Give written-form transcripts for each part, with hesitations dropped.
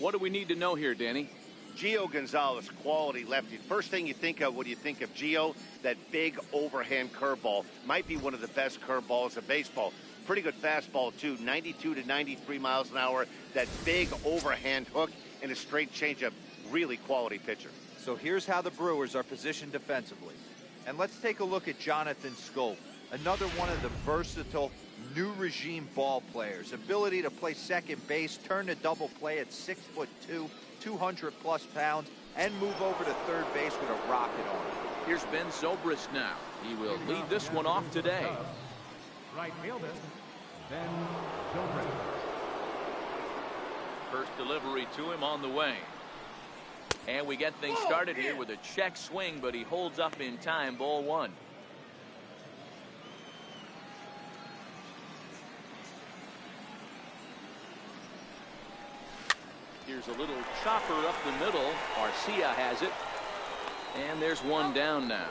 What do we need to know here, Danny? Gio Gonzalez, quality lefty. First thing you think of when you think of Gio, that big overhand curveball. Might be one of the best curveballs in baseball. Pretty good fastball, too. 92 to 93 miles an hour. That big overhand hook and a straight changeup. Really quality pitcher. So here's how the Brewers are positioned defensively. And let's take a look at Jonathan Scope, another one of the versatile new regime ball players. Ability to play second base, turn to double play at 6'2", 200+ pounds, and move over to third base with a rocket arm. Here's Ben Zobrist now. He will lead this one off today. Right fielder, Ben Zobrist. First delivery to him on the way. And we get things started here with a check swing, but he holds up in time. Ball one. Here's a little chopper up the middle. Garcia has it. And there's one down now.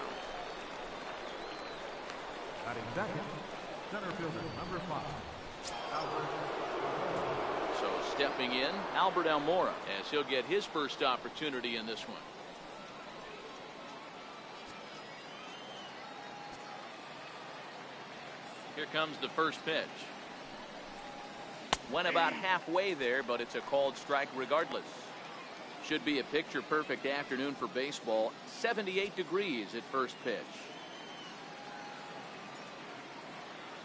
Batting second, center fielder, number 5, Albert. So stepping in, Albert Almora, as he'll get his first opportunity in this one. Here comes the first pitch. Went about halfway there, but it's a called strike regardless. Should be a picture-perfect afternoon for baseball. 78 degrees at first pitch.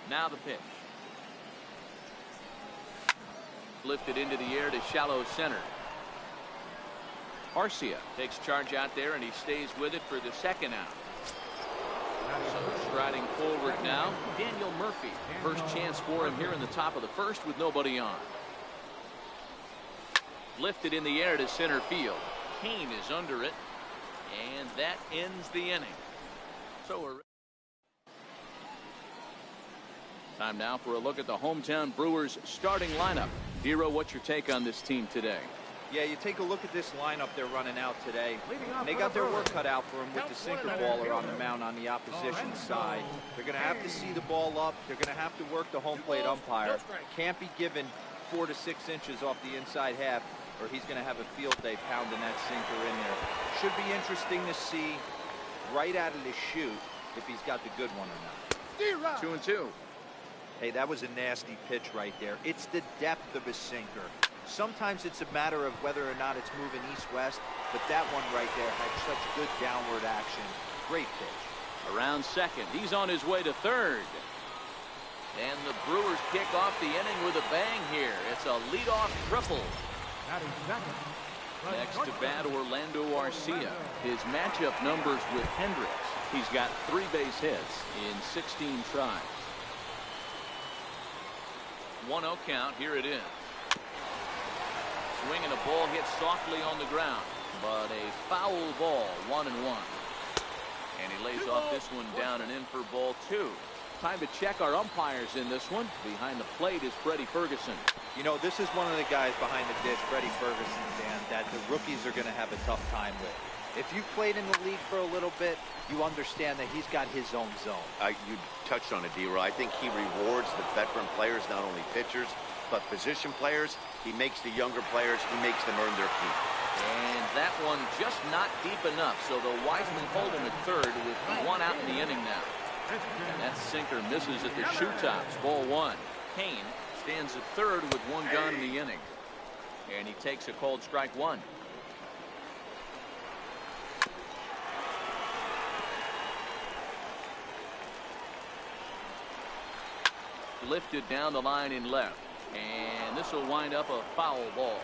Now the pitch. Lifted into the air to shallow center. Garcia takes charge out there, and he stays with it for the second out. So striding forward now, Daniel Murphy. First chance for him here in the top of the first with nobody on. Lifted in the air to center field. Kane is under it, and that ends the inning. So time now for a look at the hometown Brewers starting lineup. Dero, what's your take on this team today? Yeah, you take a look at this lineup they're running out today. They got their work cut out for them with the sinker baller on the mound on the opposition side. They're going to have to see the ball up. They're going to have to work the home plate umpire. Can't be given 4 to 6 inches off the inside half, or he's going to have a field day pounding that sinker in there. Should be interesting to see right out of the chute if he's got the good one or not. 2-2. Hey, that was a nasty pitch right there. It's the depth of a sinker. Sometimes it's a matter of whether or not it's moving east-west, but that one right there had such good downward action. Great pitch. Around second. He's on his way to third. And the Brewers kick off the inning with a bang here. It's a leadoff triple. Next to bat, Orlando Arcia. His matchup numbers with Hendricks. He's got 3 base hits in 16 tries. 1-0 count. Here it is. Swing and a ball hit softly on the ground, but a foul ball. 1-1. And he lays off this one down and in for ball 2. Time to check our umpires in this one. Behind the plate is Freddie Ferguson. You know, this is one of the guys behind the dish, Freddie Ferguson, Dan, that the rookies are going to have a tough time with. If you've played in the league for a little bit, you understand that he's got his own zone. You touched on it, D-Roy. I think he rewards the veteran players, not only pitchers, but position players. He makes the younger players, he makes them earn their keep. And that one just not deep enough, so the Wiseman hold him at third with 1 out in the inning now. And that sinker misses at the shoe tops. Ball 1. Kane stands at third with 1 gone in the inning. And he takes a called strike 1. Lifted down the line in left. And this will wind up a foul ball.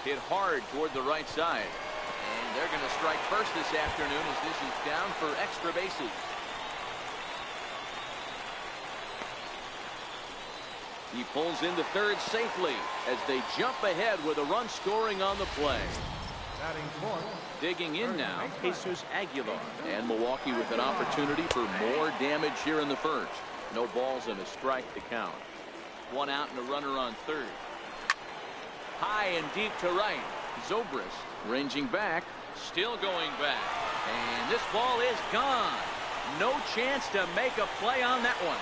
Hit hard toward the right side. And they're going to strike first this afternoon as this is down for extra bases. He pulls into third safely as they jump ahead with a run scoring on the play. Digging in now, Jesus Aguilar. And Milwaukee with an opportunity for more damage here in the first. No balls and a strike to count. 1 out and a runner on third. High and deep to right. Zobrist ranging back, still going back. And this ball is gone. No chance to make a play on that one.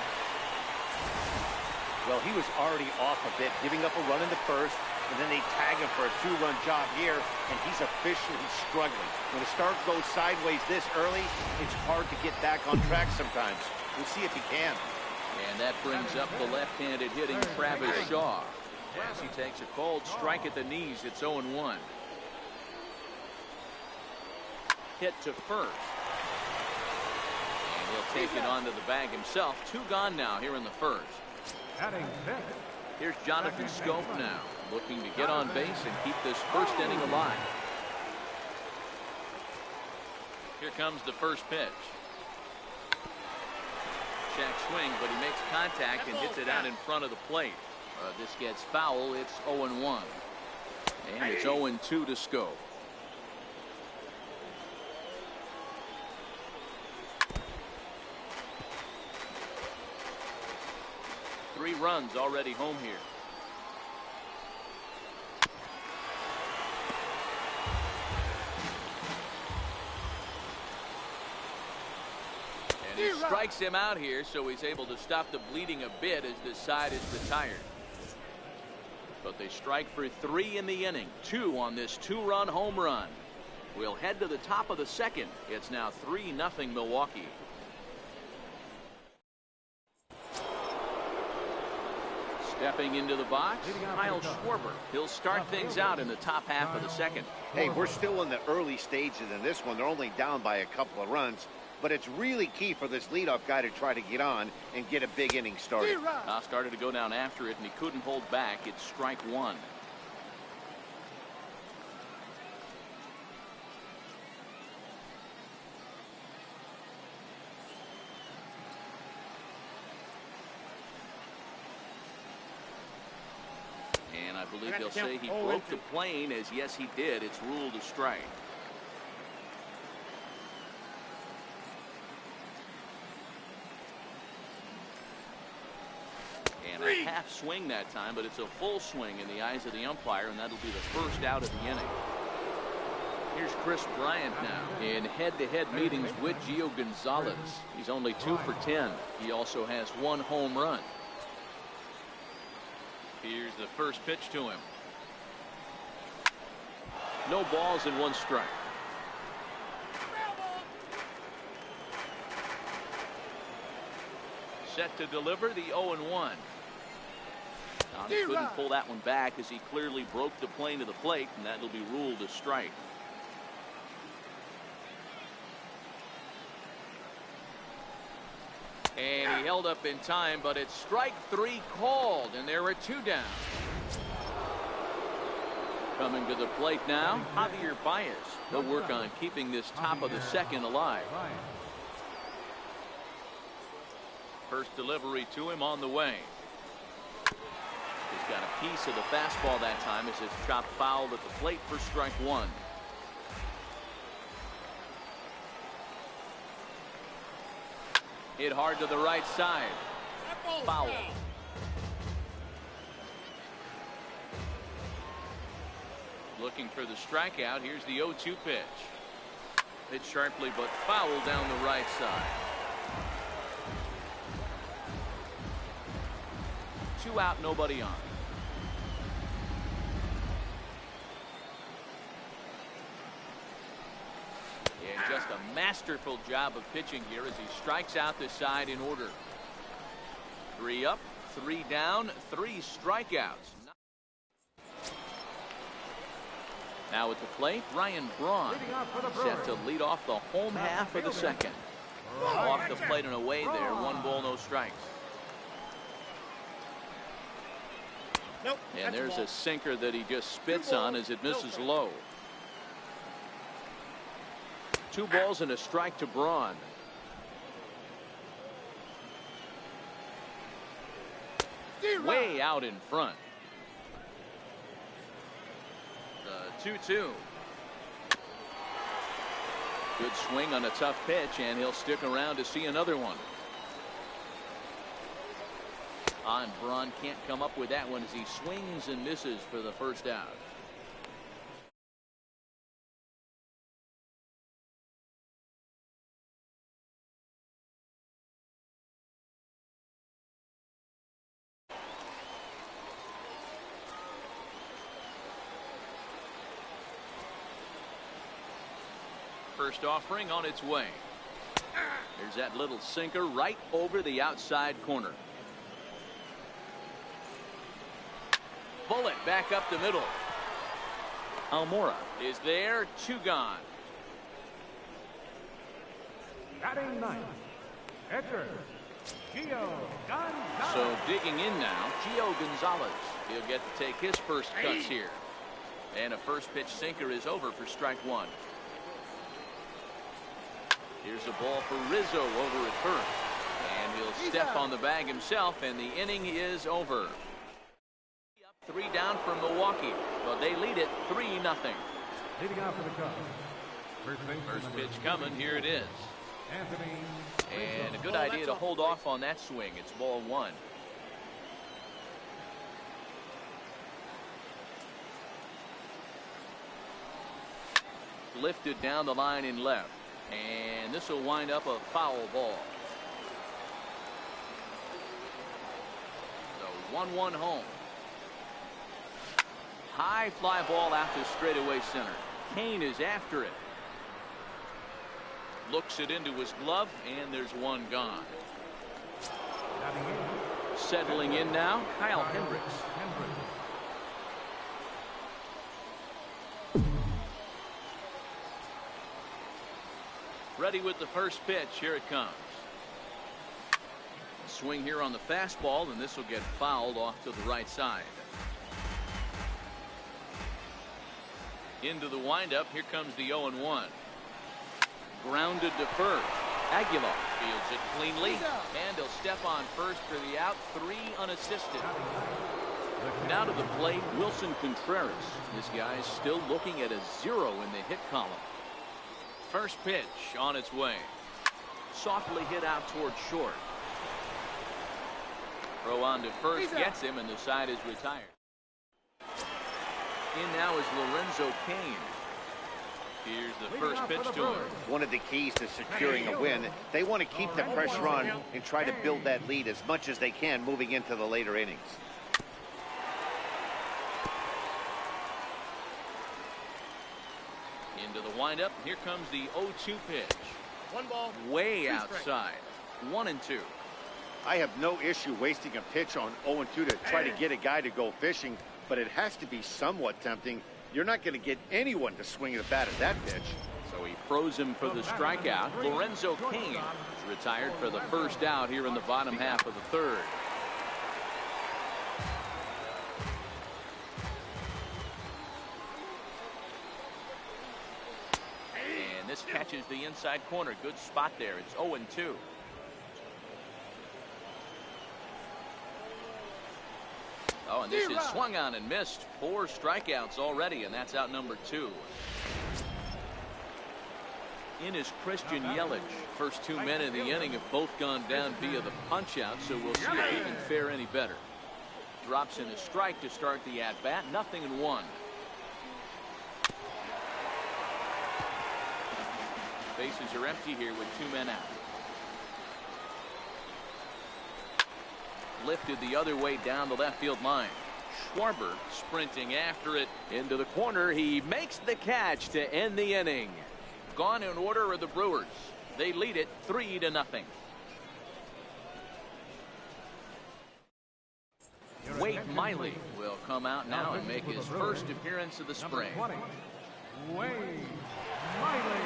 Well, he was already off a bit, giving up a run in the first, and then they tag him for a two-run job here, and he's officially struggling. When a start goes sideways this early, it's hard to get back on track sometimes. We'll see if he can. And that brings up the left-handed hitting Travis Shaw. As he takes a cold strike at the knees, it's 0-1. Hit to first. And he'll take it onto the bag himself. 2 gone now here in the first. Here's Jonathan Scope now, looking to get on base and keep this first inning alive. Here comes the first pitch. Check swing, but he makes contact and hits it out in front of the plate. This gets foul. It's 0-1. And it's 0-2 to Scope. Three runs already home here. And he strikes him out here, so he's able to stop the bleeding a bit as this side is retired. But they strike for 3 in the inning. 2 on this 2-run home run. We'll head to the top of the second. It's now 3-0 Milwaukee. Stepping into the box, Kyle Schwarber. He'll start things out in the top half of the second. Hey, we're still in the early stages in this one. They're only down by a couple of runs, but it's really key for this leadoff guy to try to get on and get a big inning started. Started to go down after it, and he couldn't hold back. It's strike 1. And I believe they'll say he broke the plane, as yes he did. It's ruled a strike. And a half swing that time, but it's a full swing in the eyes of the umpire, and that'll be the first out of the inning. Here's Chris Bryant now in head-to-head meetings with Gio Gonzalez. He's only 2 for 10. He also has 1 home run. Here's the first pitch to him. No balls and 1 strike. Set to deliver the 0-1. He couldn't pull that one back as he clearly broke the plane to the plate, and that'll be ruled a strike. And he held up in time, but it's strike 3 called, and there are 2 down. Coming to the plate now, Javier Baez. He'll work on keeping this top of the second alive. First delivery to him on the way. He's got a piece of the fastball that time as it's chopped foul at the plate for strike 1. Hit hard to the right side. Foul. Looking for the strikeout. Here's the 0-2 pitch. Hit sharply, but foul down the right side. 2 out, nobody on. And just a masterful job of pitching here as he strikes out the side in order. 3 up, 3 down, 3 strikeouts. Now at the plate, Ryan Braun set to lead off the home half of the second. Off the plate and away there, 1 ball, no strikes. And there's a sinker that he just spits on as it misses low. 2 balls and a strike to Braun. Way out in front. The 2-2. Good swing on a tough pitch, and he'll stick around to see another one. And Braun can't come up with that one as he swings and misses for the first out. first offering on its way. There's that little sinker right over the outside corner. Bullet back up the middle. Almora is there, 2 gone. Batting ninth, pitcher, Gio Gonzalez. So digging in now, Gio Gonzalez. He'll get to take his first cuts here. And a first pitch sinker is over for strike 1. Here's a ball for Rizzo over at first. And he'll step on the bag himself, and the inning is over. 3 down from Milwaukee. Well, they lead it 3-0. Leading off for the Cubs. First pitch coming. Here it is. And a good idea to hold off on that swing. It's ball 1. Lifted down the line in left. And this will wind up a foul ball. So 1-1 home. High fly ball out to straightaway center. Kane is after it. Looks it into his glove, and there's 1 gone. Settling in now, Kyle Hendricks. Ready with the first pitch. Here it comes. Swing here on the fastball, and this will get fouled off to the right side. Into the windup. Here comes the 0-1. Grounded to first. Aguilar fields it cleanly, and he'll step on first for the out. 3 unassisted. Now to the plate, Wilson Contreras. This guy's still looking at a 0 in the hit column. First pitch on its way. Softly hit out towards short. Throw on to first, gets him, and the side is retired. In now is Lorenzo Cain. Here's the first pitch to him. One of the keys to securing a win, they want to keep the pressure on and try to build that lead as much as they can moving into the later innings. Into the windup. Here comes the 0-2 pitch. 1 ball. Way outside. 1-2. I have no issue wasting a pitch on 0-2 to try to get a guy to go fishing, but it has to be somewhat tempting. You're not going to get anyone to swing the bat at that pitch. So he froze him for the strikeout. Lorenzo Cain is retired for the first out here in the bottom half of the 3rd. And this catches the inside corner. Good spot there. It's 0-2. Oh, and this is swung on and missed. 4 strikeouts already, and that's out number 2. In is Christian Yelich. First 2 men in the inning have both gone down via the punch-out, so we'll see if he can fare any better. Drops in a strike to start the at-bat. 0-1. Bases are empty here with 2 men out. Lifted the other way down the left field line. Schwarber sprinting after it into the corner. He makes the catch to end the inning. Gone in order are the Brewers. They lead it 3-0. Wade Miley will come out now and make his first appearance of the spring. Wade Miley.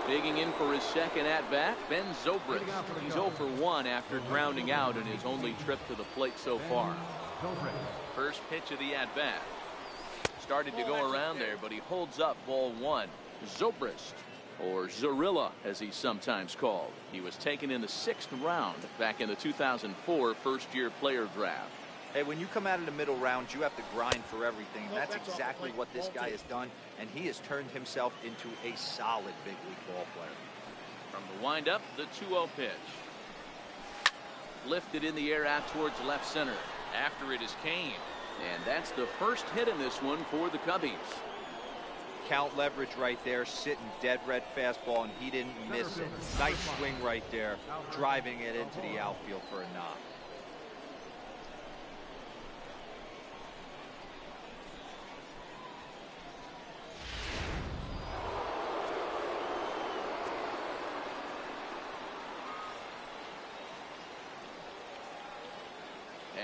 Digging in for his second at-bat, Ben Zobrist. He's 0 for 1 after grounding out in his only trip to the plate so far. First pitch of the at-bat. Started to go around there, but he holds up ball 1. Zobrist, or Zorilla as he's sometimes called. He was taken in the 6th round back in the 2004 first-year player draft. Hey, when you come out of the middle rounds, you have to grind for everything. That's exactly what this guy has done, and he has turned himself into a solid big league ball player. From the windup, the 2-0 pitch. Lifted in the air out towards left center. After it is Kane. And that's the first hit in this one for the Cubbies. Count leverage right there, sitting dead red fastball, and he didn't miss it. Nice swing right there, driving it into the outfield for a knock.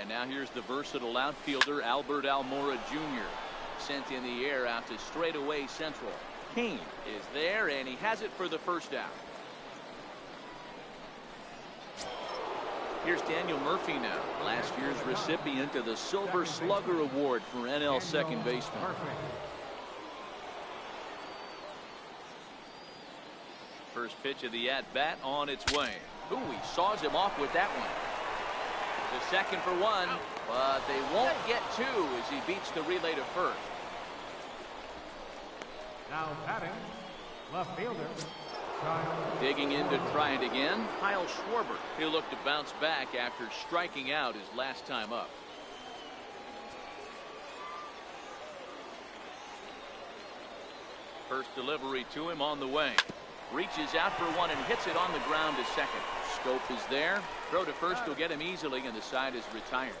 And now here's the versatile outfielder Albert Almora Jr. Sent in the air out to straightaway central. Kane is there, and he has it for the first out. Here's Daniel Murphy now, last year's recipient of the Silver Slugger Award for NL second baseman. First pitch of the at-bat on its way. Ooh, he saws him off with that one. The second for one, but they won't get two as he beats the relay to first. Now batting, left fielder. Digging in to try it again, Kyle Schwarber. He'll look to bounce back after striking out his last time up. First delivery to him on the way. Reaches out for one and hits it on the ground to second. Scope is there. Throw to first will get him easily, and the side is retired.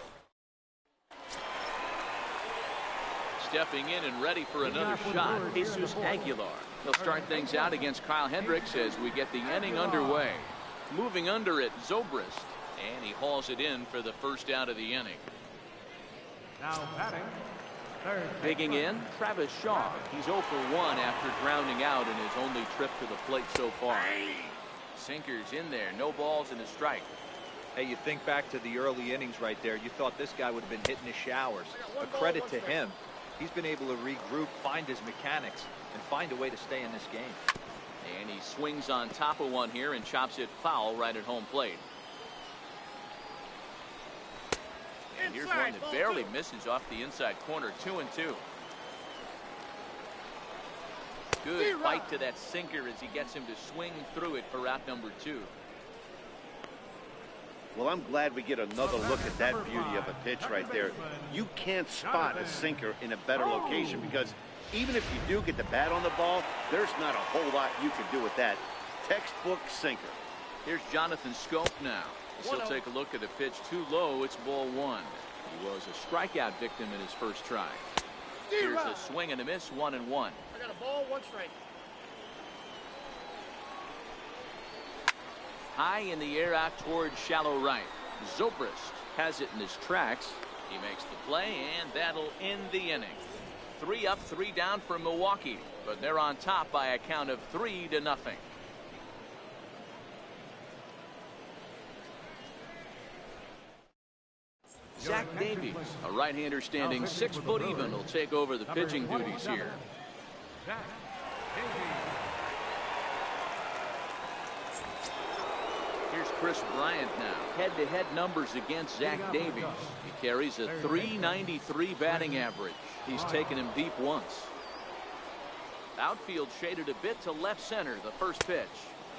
Stepping in and ready for another shot, Jesus Aguilar. He'll start things out against Kyle Hendricks as we get the inning underway. Moving under it, Zobrist, and he hauls it in for the first out of the inning. Now batting, third. Digging in, Travis Shaw. He's 0 for 1 after grounding out in his only trip to the plate so far. Sinkers in there, no balls and a strike. Hey, you think back to the early innings right there. You thought this guy would have been hitting his showers. A credit to him. He's been able to regroup, find his mechanics, and find a way to stay in this game. And he swings on top of one here and chops it foul right at home plate. And here's one that barely misses off the inside corner. 2-2. Good fight to that sinker as he gets him to swing through it for out number 2. Well, I'm glad we get another look at that beauty of a pitch right there. You can't spot a sinker in a better location because even if you do get the bat on the ball, there's not a whole lot you can do with that. Textbook sinker. Here's Jonathan Scope now. He'll take a look at the pitch too low. It's ball 1. He was a strikeout victim in his first try. Here's a swing and a miss, 1-1. I got a ball, 1 strike. High in the air out towards shallow right. Zobrist has it in his tracks. He makes the play, and that'll end the inning. 3 up, 3 down for Milwaukee, but they're on top by a count of 3-0. Zach Davies, a right-hander standing 6 foot even, will take over the pitching duties here. Zach Davies. Here's Chris Bryant now. Head-to-head numbers against Zach Davies. He carries a .393 batting average. He's taken him deep once. Outfield shaded a bit to left center, the first pitch.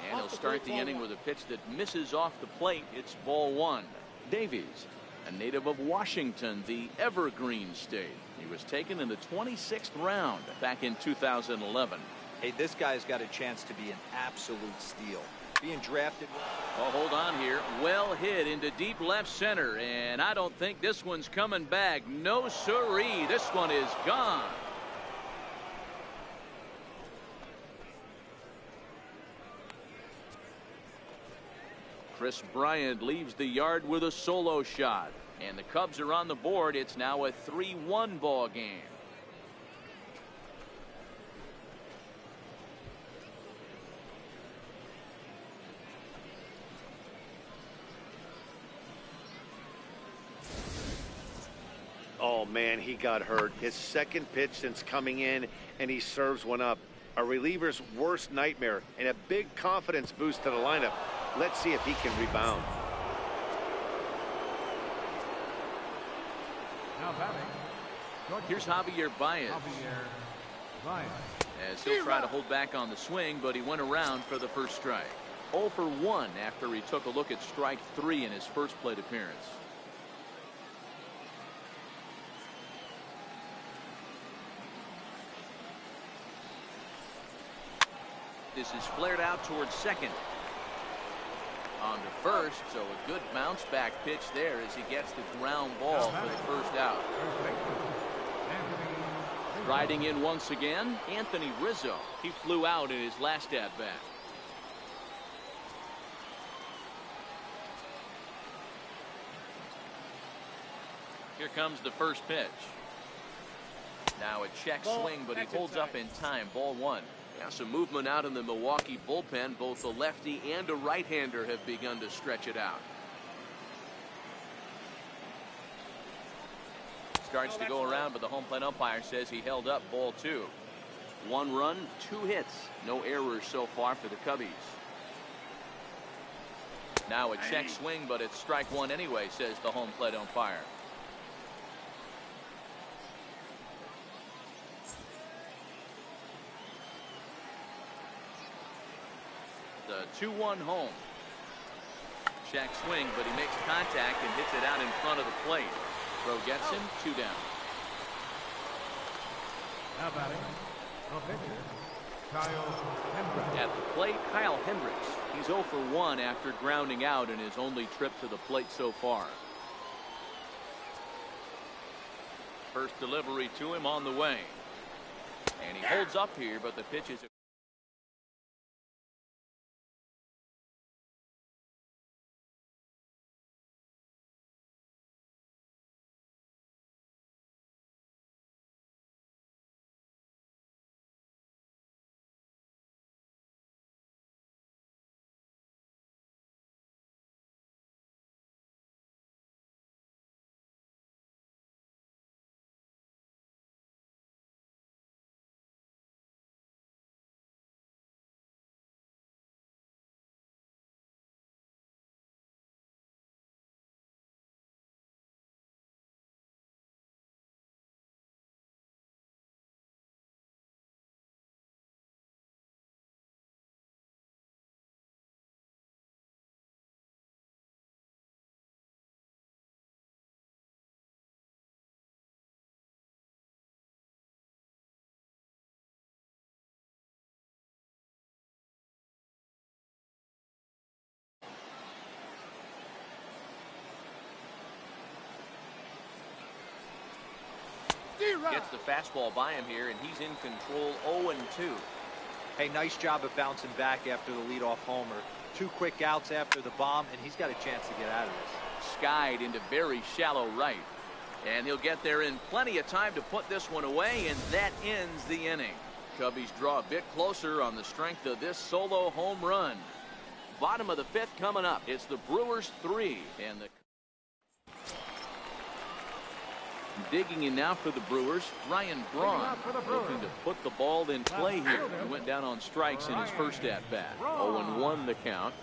And he'll start the inning with a pitch that misses off the plate. It's ball 1. Davies, a native of Washington, the Evergreen State. He was taken in the 26th round back in 2011. Hey, this guy's got a chance to be an absolute steal. Being drafted. Oh, hold on here. Well hit into deep left center, and I don't think this one's coming back. No siree. This one is gone. Chris Bryant leaves the yard with a solo shot, and the Cubs are on the board. It's now a 3-1 ball game. Oh, man, he got hurt. His second pitch since coming in, and he serves one up. A reliever's worst nightmare and a big confidence boost to the lineup. Let's see if he can rebound. Now batting. Here's Javier Baez. As he'll try to hold back on the swing, but he went around for the first strike. 0 for 1 after he took a look at strike 3 in his first plate appearance. This is flared out towards second. On to first, so a good bounce back pitch there as he gets the ground ball for the first out. Riding in once again, Anthony Rizzo. He flew out in his last at bat. Here comes the first pitch. Now a check swing, but he holds up in time. Ball 1. Now some movement out in the Milwaukee bullpen. Both a lefty and a right-hander have begun to stretch it out. Starts to go around, but the home plate umpire says he held up. Ball 2. 1 run, 2 hits. No errors so far for the Cubbies. Now a check swing, but it's strike 1 anyway, says the home plate umpire. The 2-1 home. Check swing, but he makes contact and hits it out in front of the plate. Throw gets him, 2 down. Now batting, the pitcher, Kyle Hendricks. At the plate, Kyle Hendricks. He's 0 for 1 after grounding out in his only trip to the plate so far. First delivery to him on the way. And he holds up here, but the pitch is... Gets the fastball by him here, and he's in control. 0-2. Hey, nice job of bouncing back after the leadoff homer. 2 quick outs after the bomb, and he's got a chance to get out of this. Skied into very shallow right. And he'll get there in plenty of time to put this one away, and that ends the inning. Cubbies draw a bit closer on the strength of this solo home run. Bottom of the 5th coming up. It's the Brewers 3, and the... Digging in now for the Brewers, Ryan Braun, looking to put the ball in play here. He went down on strikes in his first at-bat. 0-1 the count.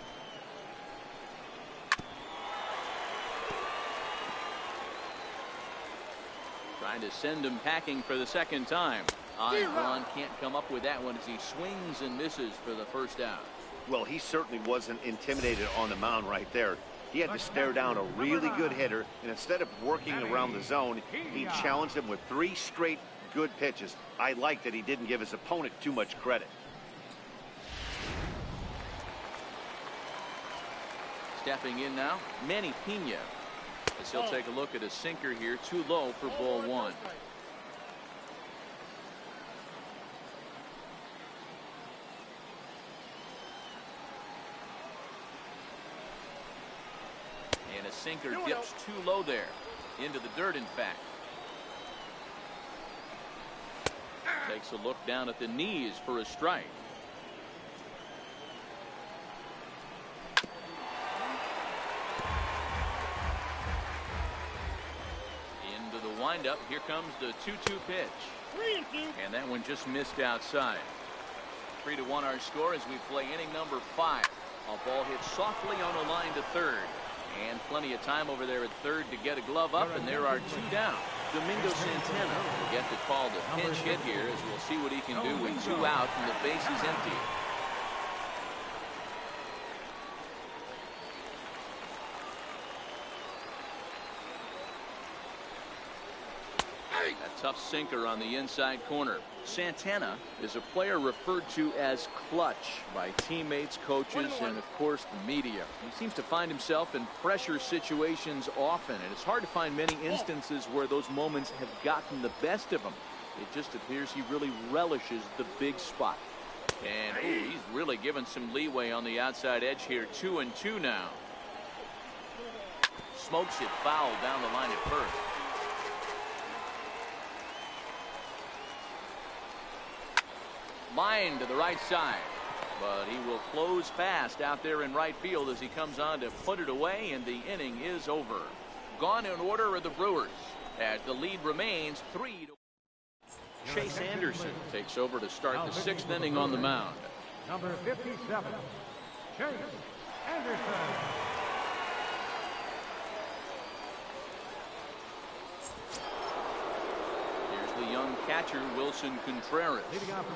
Trying to send him packing for the second time. Braun can't come up with that one as he swings and misses for the first out. Well, he certainly wasn't intimidated on the mound right there. He had to stare down a really good hitter, and instead of working around the zone, he challenged him with 3 straight good pitches. I like that he didn't give his opponent too much credit. Stepping in now, Manny Pena. As he'll take a look at a sinker here, too low for ball 1. And a sinker dips too low there. Into the dirt, in fact. Takes a look down at the knees for a strike. Into the windup. Here comes the 2-2 pitch. And that one just missed outside. 3-1 our score as we play inning number 5. A ball hit softly on a line to third. And plenty of time over there at third to get a glove up, and there are 2 down. Domingo Santana will get the call to pinch hit here, as we'll see what he can do with 2 out and the base is empty. A tough sinker on the inside corner. Santana is a player referred to as clutch by teammates, coaches, and of course the media. He seems to find himself in pressure situations often, and it's hard to find many instances where those moments have gotten the best of him. It just appears he really relishes the big spot. And he's really given some leeway on the outside edge here. 2-2 now. Smokes it foul down the line at first. Line to the right side. But he will close fast out there in right field as he comes on to put it away, and the inning is over. Gone in order are the Brewers, as the lead remains 3-1. Chase Anderson takes over to start the 6th inning on the mound. Number 57, Chase Anderson. Here's the young catcher, Wilson Contreras.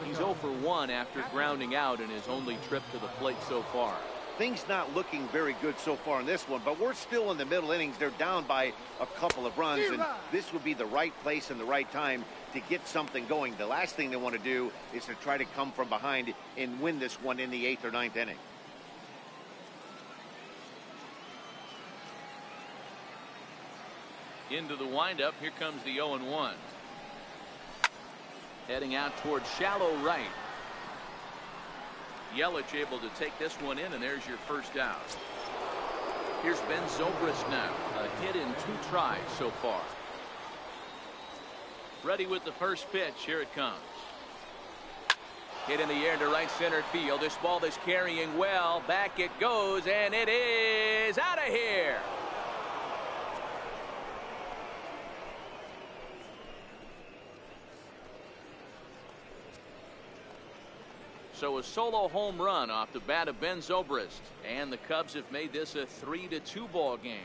He's 0 for 1 after grounding out in his only trip to the plate so far. Things not looking very good so far in this one, but we're still in the middle innings. They're down by a couple of runs, and this would be the right place and the right time to get something going. The last thing they want to do is to try to come from behind and win this one in the 8th or 9th inning. Into the windup, here comes the 0-1. Heading out towards shallow right. Yelich able to take this one in, and there's your first out. Here's Ben Zobrist now. A hit in 2 tries so far. Ready with the first pitch. Here it comes. Hit in the air to right center field. This ball is carrying well. Back it goes, and it is out of here. So a solo home run off the bat of Ben Zobrist, and the Cubs have made this a 3-2 ball game.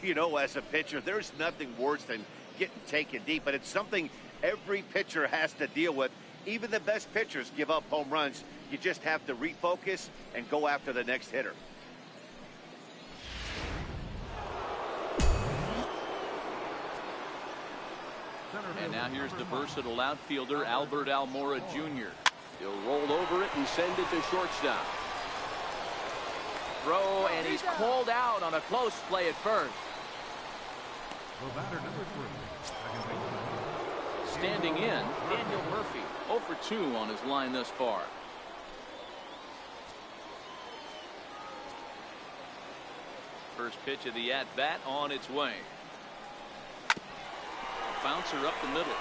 You know, as a pitcher, there's nothing worse than getting taken deep, but it's something every pitcher has to deal with. Even the best pitchers give up home runs. You just have to refocus and go after the next hitter. And now here's the versatile outfielder, Albert Almora Jr. He'll roll over it and send it to shortstop. Throw, and he's called out on a close play at first. The batter, number 3. Standing in, Daniel Murphy, 0 for 2 on his line thus far. First pitch of the at-bat on its way. Bouncer up the middle.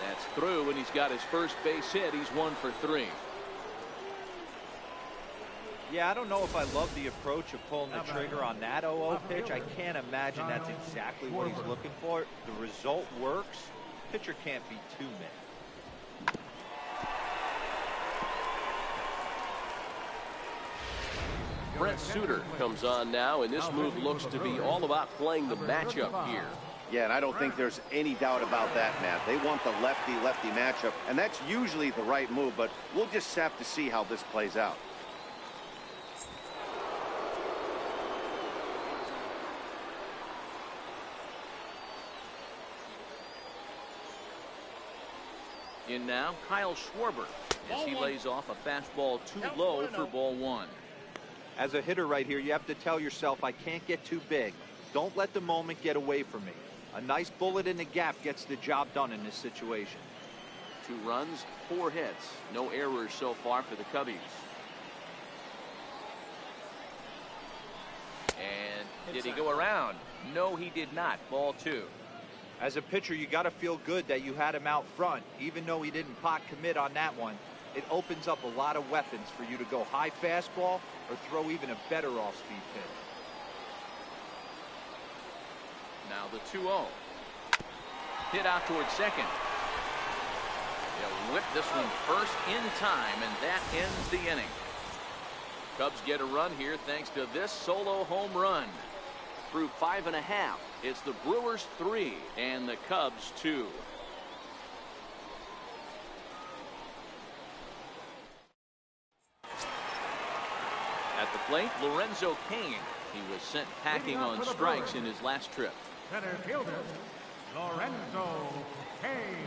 That's through, and he's got his first base hit. He's 1 for 3. Yeah, I don't know if I love the approach of pulling the trigger on that 0-0 pitch. I can't imagine that's exactly what he's looking for. The result works. Pitcher can't be too mad. Brent Suter comes on now, and this move looks to be all about playing the matchup here. Yeah, and I don't think there's any doubt about that, Matt. They want the lefty-lefty matchup, and that's usually the right move, but we'll just have to see how this plays out. In now, Kyle Schwarber, as he lays off a fastball too low for ball 1. As a hitter right here, you have to tell yourself, I can't get too big. Don't let the moment get away from me. A nice bullet in the gap gets the job done in this situation. 2 runs, 4 hits. No errors so far for the Cubbies. And did he go around? No, he did not. Ball 2. As a pitcher, you got to feel good that you had him out front. Even though he didn't pot commit on that one, it opens up a lot of weapons for you to go high fastball or throw even a better off-speed pitch. Now the 2-0. Hit out towards second. They'll whip this one first in time, and that ends the inning. Cubs get a run here thanks to this solo home run. Through 5 1/2, it's the Brewers 3 and the Cubs 2. At the plate, Lorenzo Cain. He was sent packing on strikes in his last trip. Center fielder, Lorenzo Cain.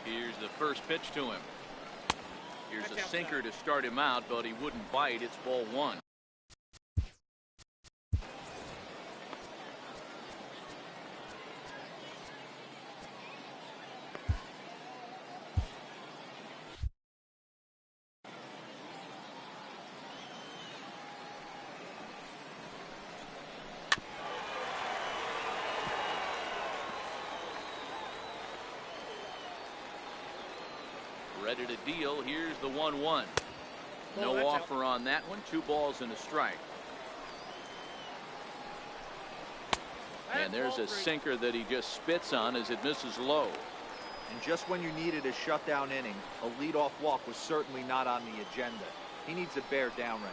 Here's the first pitch to him. Here's a sinker to start him out, but he wouldn't bite. It's ball 1. Ready to deal. Here's the 1-1. No offer on that one. 2 balls and a strike. And there's a sinker that he just spits on as it misses low. And just when you needed a shutdown inning, a leadoff walk was certainly not on the agenda. He needs to bear down right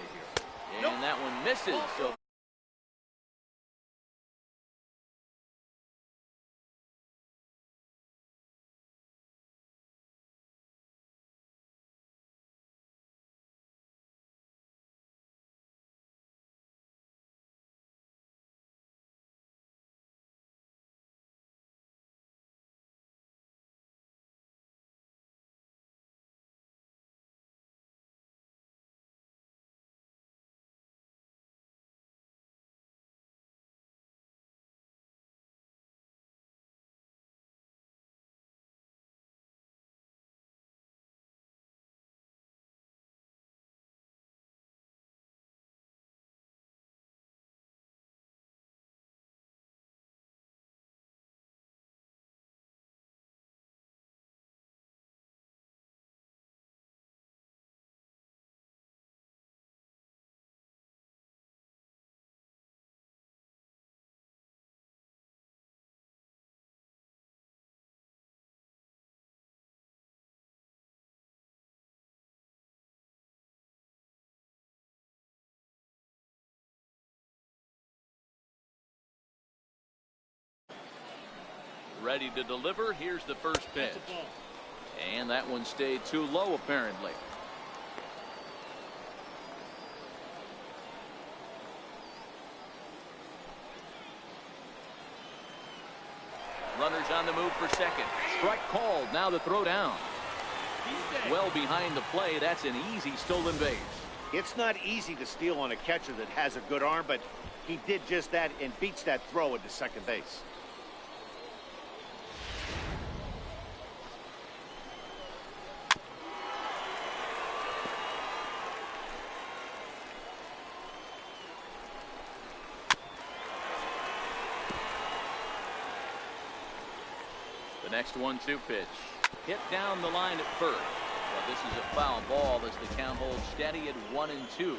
here. And that one misses. So ready to deliver. Here's the first pitch. And that one stayed too low, apparently. Runners on the move for second. Strike called. Now the throw down. Well behind the play. That's an easy stolen base. It's not easy to steal on a catcher that has a good arm, but he did just that and beats that throw into second base. Next 1-2 pitch. Hit down the line at first. Well, this is a foul ball as the count holds steady at 1-2.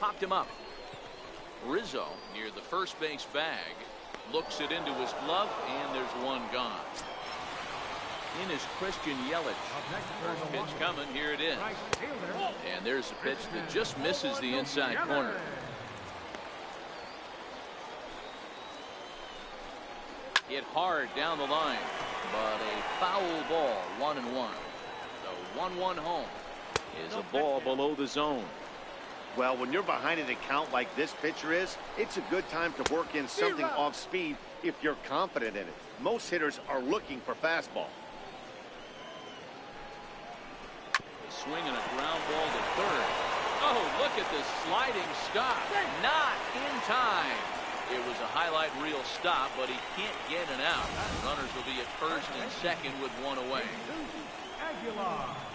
Popped him up. Rizzo near the first base bag. Looks it into his glove, and there's one gone. In is Christian Yelich. First pitch coming. Here it is. And there's a pitch that just misses the inside corner. Hit hard down the line, but a foul ball, 1-1. The 1-1 home is a ball below the zone. Well, when you're behind an account like this pitcher is, it's a good time to work in something off speed if you're confident in it. Most hitters are looking for fastball. A swing and a ground ball to third. Oh, look at this sliding stop. Not in time. It was a highlight reel stop, but he can't get an out. Runners will be at first and second with one away.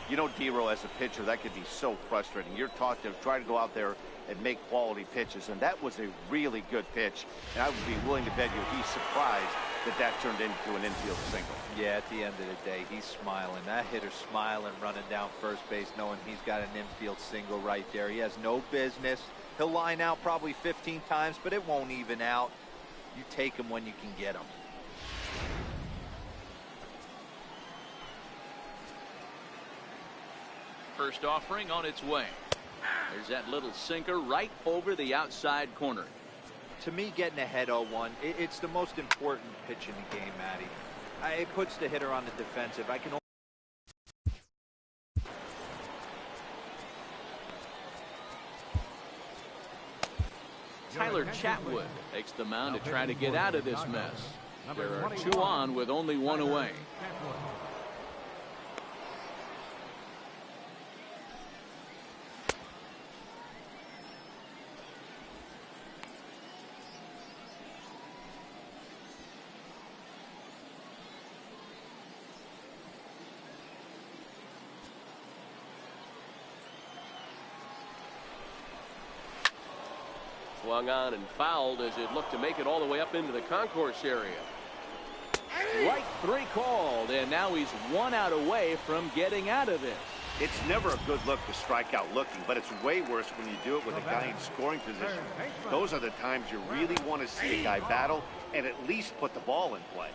You know, D-Row, as a pitcher, that could be so frustrating. You're taught to try to go out there and make quality pitches, and that was a really good pitch. And I would be willing to bet you he's surprised that that turned into an infield single. Yeah, at the end of the day, he's smiling. That hitter's smiling, running down first base, knowing he's got an infield single right there. He has no business. He'll line out probably 15 times, but it won't even out. You take him when you can get him. First offering on its way. There's that little sinker right over the outside corner. To me, getting ahead 0-1, it's the most important pitch in the game, Matty. It puts the hitter on the defensive. I can Tyler Chatwood takes the mound to try to get out of this mess. There are 2 on with only 1 away. Swung on and fouled as it looked to make it all the way up into the concourse area. Strike 3 called, and now he's 1 out away from getting out of this. It's never a good look to strike out looking, but it's way worse when you do it with a guy in scoring position. Those are the times you really want to see a guy battle and at least put the ball in play.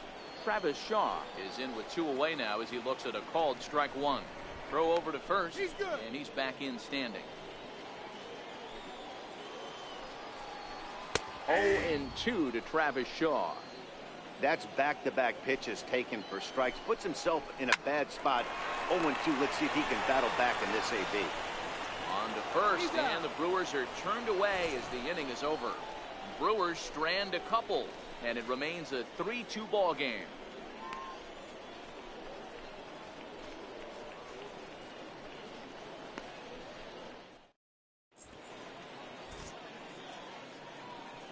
Travis Shaw is in with 2 away now as he looks at a called strike 1. Throw over to first, and he's back in standing. 0-2 to Travis Shaw. That's back-to-back pitches taken for strikes. Puts himself in a bad spot. 0-2. Let's see if he can battle back in this AB. On to first, and the Brewers are turned away as the inning is over. Brewers strand a couple, and it remains a 3-2 ball game.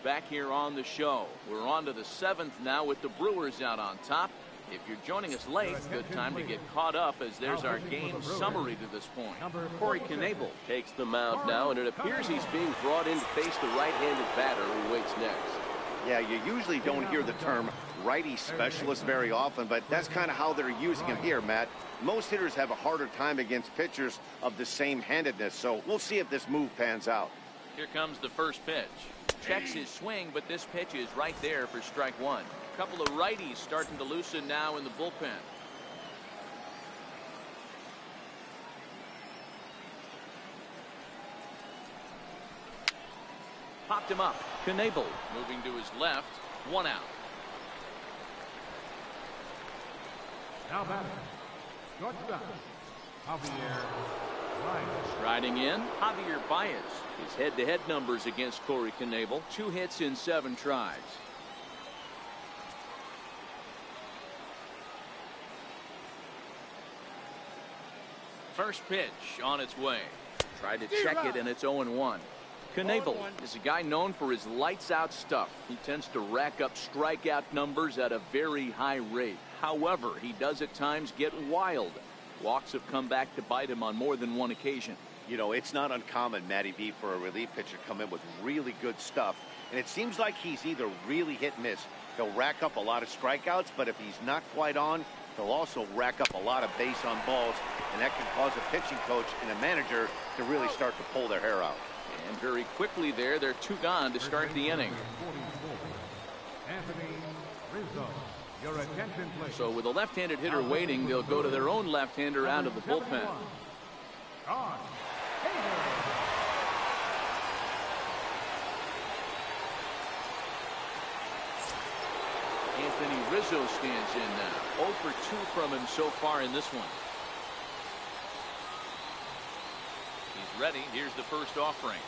Back here on the show. We're on to the 7th now with the Brewers out on top. If you're joining us late, good time to get caught up as there's our game summary to this point. Corey Knebel takes the mound now, and it appears he's being brought in to face the right-handed batter who waits next. Yeah, you usually don't hear the term righty specialist very often, but that's kind of how they're using him here, Matt. Most hitters have a harder time against pitchers of the same handedness, so we'll see if this move pans out. Here comes the first pitch. Checks his swing, but this pitch is right there for strike 1. A couple of righties starting to loosen now in the bullpen. Popped him up. Knebel moving to his left. 1 out. Now batting. Shortstop, Javier Baez. Riding in, Javier Baez. His head-to-head numbers against Corey Knebel. 2 hits in 7 tries. First pitch on its way. Tried to check it, and it's 0-1. Knebel is a guy known for his lights-out stuff. He tends to rack up strikeout numbers at a very high rate. However, he does at times get wild. Walks have come back to bite him on more than one occasion. You know, it's not uncommon, Matty B, for a relief pitcher to come in with really good stuff. And it seems like he's either really hit and miss. He'll rack up a lot of strikeouts, but if he's not quite on, he'll also rack up a lot of base on balls. And that can cause a pitching coach and a manager to really start to pull their hair out. And very quickly there, they're 2 gone to start the inning. Anthony Rizzo. Your attention, please. So with a left-handed hitter waiting, they'll go to their own left-hander out of the bullpen. On. Anthony Rizzo stands in now. 0 for 2 from him so far in this one. He's ready. Here's the first offering.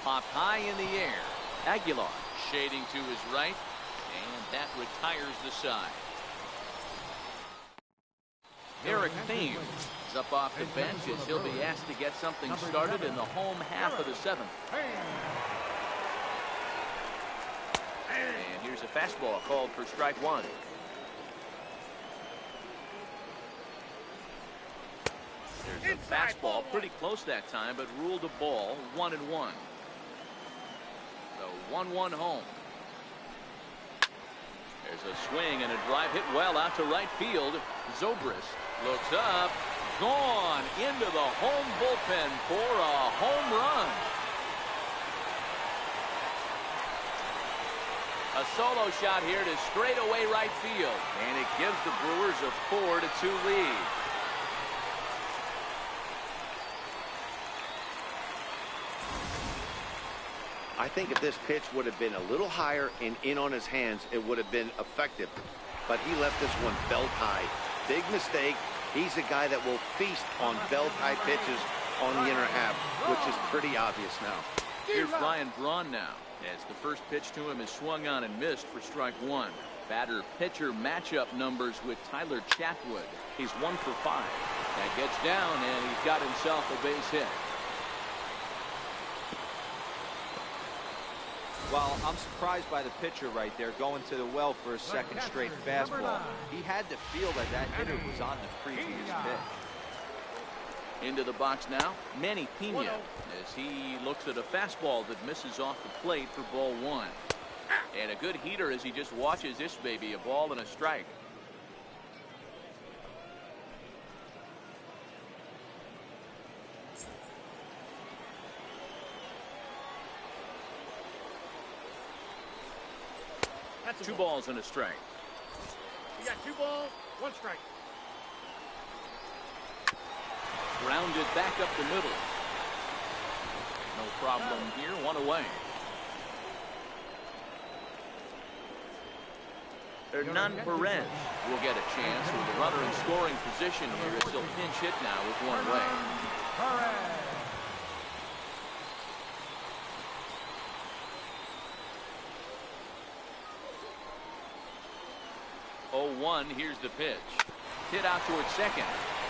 Popped high in the air. Aguilar shading to his right, and that retires the side. Eric Thames is up off the bench as he'll be asked to get something started in the home half of the 7th. And here's a fastball called for strike 1. There's a fastball pretty close that time, but ruled a ball. 1-1. So 1-1 home. There's a swing and a drive hit well out to right field. Zobrist looks up, gone into the home bullpen for a home run. A solo shot here to straightaway right field, and it gives the Brewers a 4-2 lead. I think if this pitch would have been a little higher and in on his hands, it would have been effective. But he left this one belt high. Big mistake. He's a guy that will feast on belt high pitches on the inner half, which is pretty obvious now. Here's Ryan Braun now, as the first pitch to him is swung on and missed for strike 1. Batter-pitcher matchup numbers with Tyler Chatwood. He's 1 for 5. That gets down, and he's got himself a base hit. Well, I'm surprised by the pitcher right there going to the well for a second straight fastball. He had to feel that that hitter was on the previous pitch. Into the box now, Manny Pena, as he looks at a fastball that misses off the plate for ball 1. And a good heater as he just watches this baby, a ball and a strike. That's a 2 ball. balls and a strike. You got 2 balls, 1 strike. Grounded back up the middle. No problem here, 1 away. Hernan Perez will get a chance with the runner in scoring position here. It's still pinch hit now with 1 away. 0-1, here's the pitch. Hit out towards second.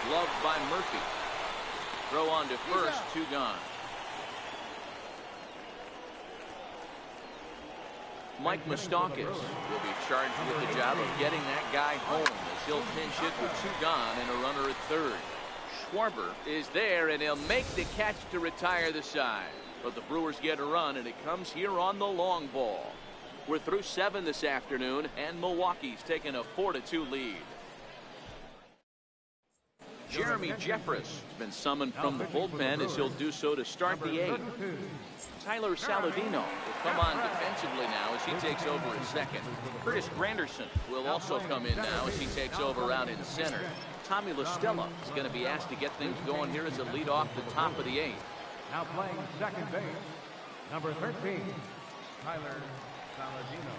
Gloved by Murphy. Throw on to first, 2 gone. Mike Moustakas will be charged with the job of getting that guy home as he'll pinch hit with 2 gone and a runner at third. Schwarber is there and he'll make the catch to retire the side. But the Brewers get a run and it comes here on the long ball. We're through 7 this afternoon and Milwaukee's taking a 4-2 lead. Jeremy Jeffress has been summoned from the bullpen as he'll do so to start the 8th. Tyler Saladino will come on defensively now as he takes over at second. Curtis Granderson will also come in now as he takes over out in center. Tommy LaStella is going to be asked to get things going here as a lead off the top of the 8th. Now playing second base, number 13, Tyler Saladino.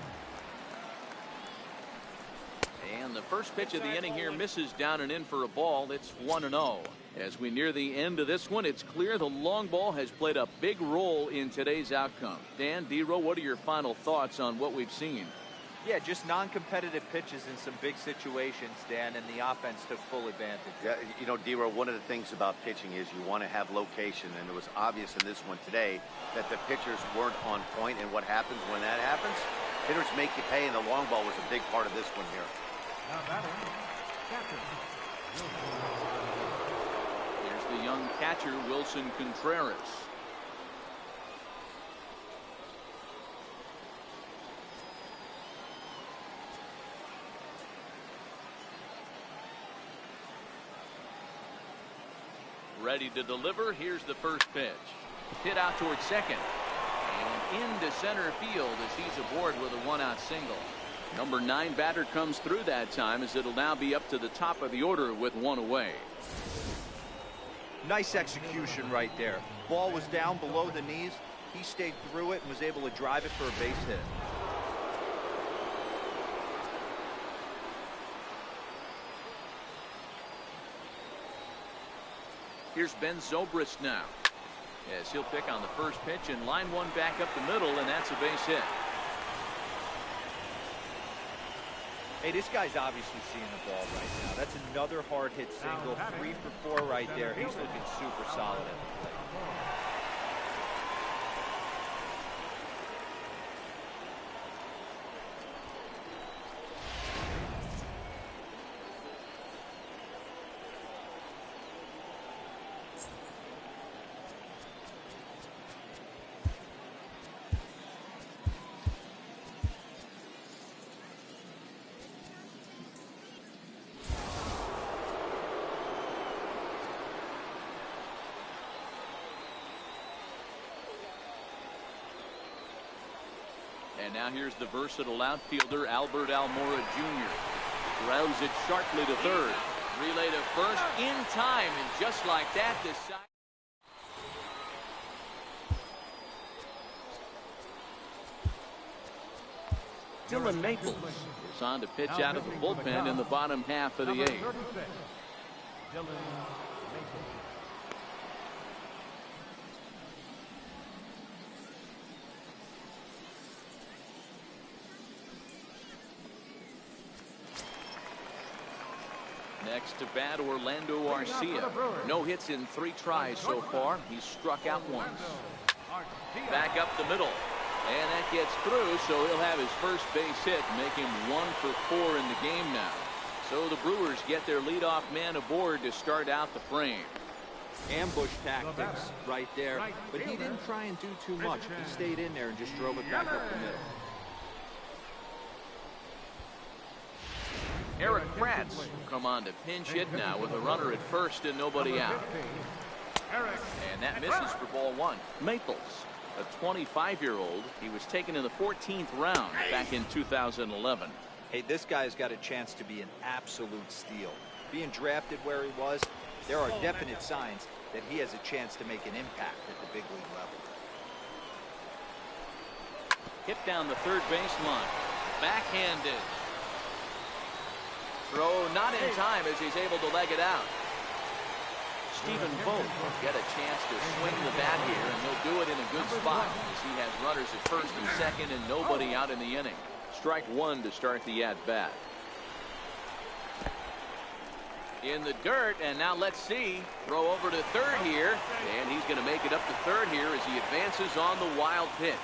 And the first pitch of the inning here misses down and in for a ball. It's 1-0. As we near the end of this one, it's clear the long ball has played a big role in today's outcome. Dan, D-Row, what are your final thoughts on what we've seen? Yeah, just non-competitive pitches in some big situations, Dan, and the offense took full advantage. Yeah, you know, D-Row, one of the things about pitching is you want to have location, and it was obvious in this one today that the pitchers weren't on point, and what happens when that happens? Hitters make you pay, and the long ball was a big part of this one here. Now batting, catcher. Here's the young catcher, Wilson Contreras. Ready to deliver. Here's the first pitch. Hit out towards second. And into center field as he's aboard with a 1-out single. Number 9 batter comes through that time as it'll now be up to the top of the order with 1 away. Nice execution right there. Ball was down below the knees. He stayed through it and was able to drive it for a base hit. Here's Ben Zobrist now as he'll pick on the first pitch and line one back up the middle, and that's a base hit. Hey, this guy's obviously seeing the ball right now. That's another hard hit single. 3 for 4 right there. He's looking super solid at the plate. And now here's the versatile outfielder, Albert Almora Jr. Grounds it sharply to third. Relay to first in time, and just like that, the side. Dylan Maples is on to pitch out of the bullpen in the bottom half of the 8th. Dylan Maples. Next to bat, Orlando Arcia. No hits in 3 tries so far. He's struck out once. Back up the middle. And that gets through, so he'll have his first base hit, make him 1 for 4 in the game now. So the Brewers get their leadoff man aboard to start out the frame. Ambush tactics right there, but he didn't try and do too much. He stayed in there and just drove it back up the middle. Eric Kratz will come on to pinch hit now with a runner at first and nobody out. And that misses for ball one. Maples, a 25-year-old. He was taken in the 14th round back in 2011. Hey, this guy's got a chance to be an absolute steal. Being drafted where he was, there are definite signs that he has a chance to make an impact at the big league level. Hit down the third baseline. Backhanded. Throw not in time as he's able to leg it out. Stephen Vogt will get a chance to swing the bat here, and he'll do it in a good spot as he has runners at first and second and nobody out in the inning. Strike one to start the at-bat. In the dirt, and now let's see. Throw over to third here, and he's going to make it up to third here as he advances on the wild pitch.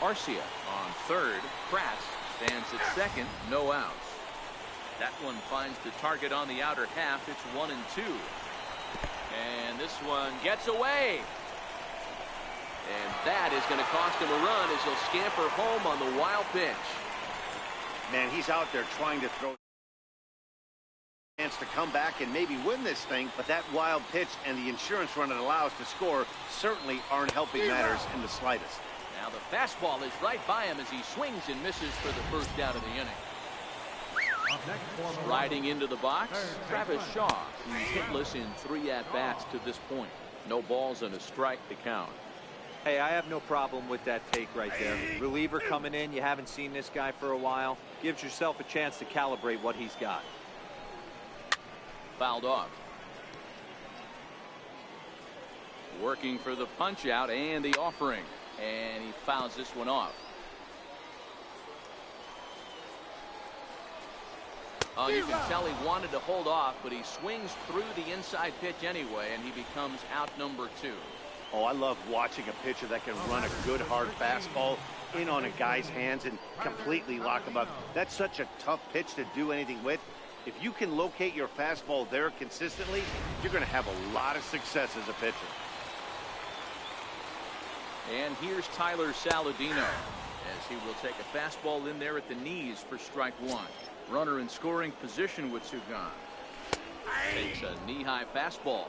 Arcia on third. Kratz stands at second. No outs. That one finds the target on the outer half. It's 1-2. And this one gets away. And that is going to cost him a run as he'll scamper home on the wild pitch. Man, he's out there trying to throw chance to come back and maybe win this thing, but that wild pitch and the insurance run it allows to score certainly aren't helping matters in the slightest. Now the fastball is right by him as he swings and misses for the first out of the inning. Riding into the box, Travis Shaw. He's hitless in 3 at-bats to this point. No balls and a strike to count. Hey, I have no problem with that take right there. Reliever coming in, you haven't seen this guy for a while. Gives yourself a chance to calibrate what he's got. Fouled off. Working for the punch out and the offering. And he fouls this one off. Oh, you can tell he wanted to hold off, but he swings through the inside pitch anyway, and he becomes out number 2. Oh, I love watching a pitcher that can run a good hard fastball in on a guy's hands and completely lock him up. That's such a tough pitch to do anything with. If you can locate your fastball there consistently, you're going to have a lot of success as a pitcher. And here's Tyler Saladino as he will take a fastball in there at the knees for strike one. Runner in scoring position with Sugan. Takes a knee-high fastball.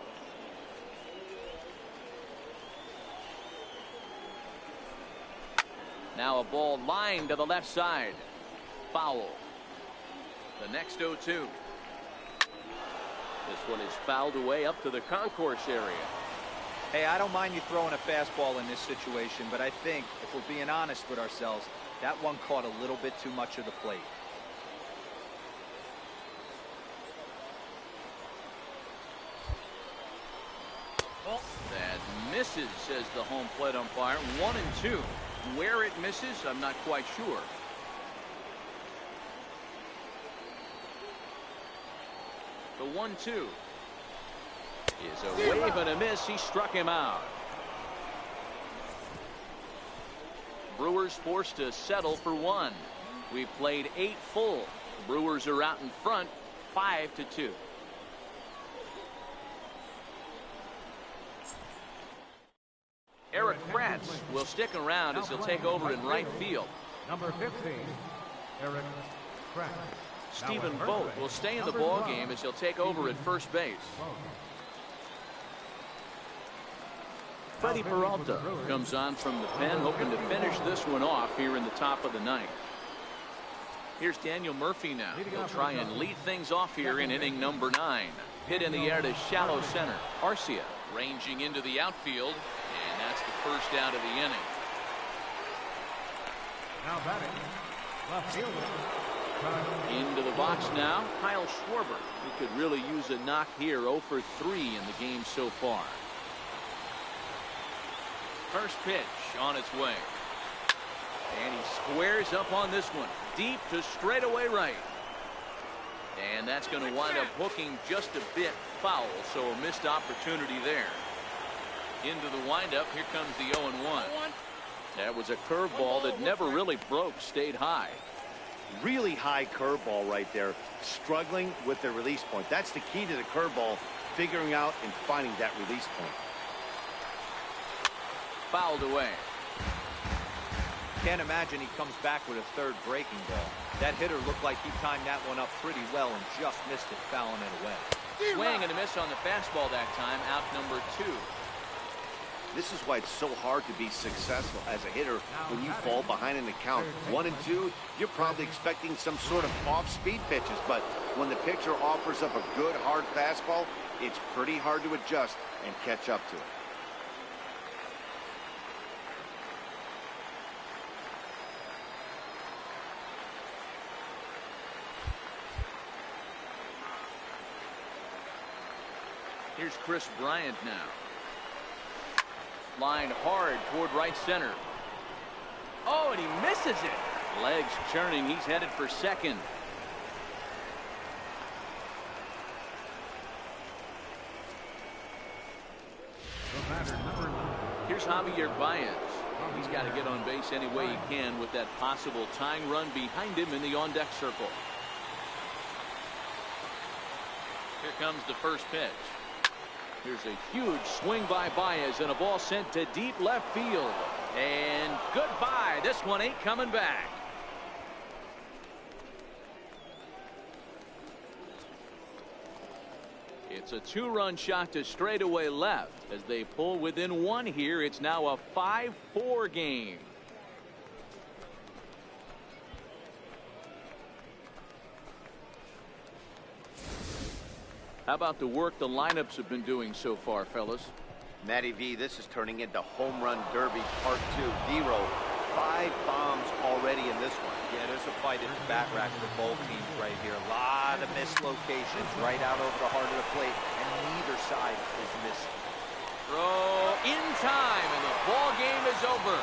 Now a ball lined to the left side. Foul. The next 0-2. This one is fouled away up to the concourse area. Hey, I don't mind you throwing a fastball in this situation, but I think if we're being honest with ourselves, that one caught a little bit too much of the plate. That misses, says the home plate umpire. 1-2. Where it misses, I'm not quite sure. The 1-2 is a wave and a miss. He struck him out. Brewers forced to settle for 1. We've played 8 full. The Brewers are out in front 5-2. Eric Kratz will stick around as he'll take over in right field. Number 15, Eric Kratz. Stephen Vogt will stay in the ball game as he'll take over at first base. Freddie Peralta comes on from the pen, hoping to finish this one off here in the top of the ninth. Here's Daniel Murphy now. He'll try and lead things off here in inning number 9. Hit in the air to shallow center. Arcia ranging into the outfield, and that's the first out of the inning. Now batting, left fielder. Into the box now, Kyle Schwarber, who could really use a knock here. 0 for 3 in the game so far. First pitch on its way. And he squares up on this one. Deep to straightaway right. And that's going to wind up hooking just a bit foul, so a missed opportunity there. Into the windup, here comes the 0-1. That was a curveball that never really broke, stayed high. Really high curveball right there, struggling with the release point. That's the key to the curveball, figuring out and finding that release point. Fouled away. Can't imagine he comes back with a third breaking ball. That hitter looked like he timed that one up pretty well and just missed it, fouling it away. Swing and a miss on the fastball that time, out number 2. This is why it's so hard to be successful as a hitter when you fall behind in the count. 1 and 2, you're probably expecting some sort of off-speed pitches, but when the pitcher offers up a good, hard fastball, it's pretty hard to adjust and catch up to it. Here's Chris Bryant now. Line hard toward right center. Oh, and he misses it. Legs churning. He's headed for second. The batter, number 9. Here's Javier Baez. He's got to get on base any way he can with that possible tying run behind him in the on-deck circle. Here comes the first pitch. Here's a huge swing by Baez and a ball sent to deep left field. And goodbye. This one ain't coming back. It's a 2-run shot to straightaway left. As they pull within 1 here, it's now a 5-4 game. How about the work the lineups have been doing so far, fellas? Matty V, this is turning into home run derby part 2. 0. 5 bombs already in this one. Yeah, there's a fight at the bat rack for both teams right here. A lot of missed locations right out over the heart of the plate, and neither side is missing. Throw in time, and the ball game is over.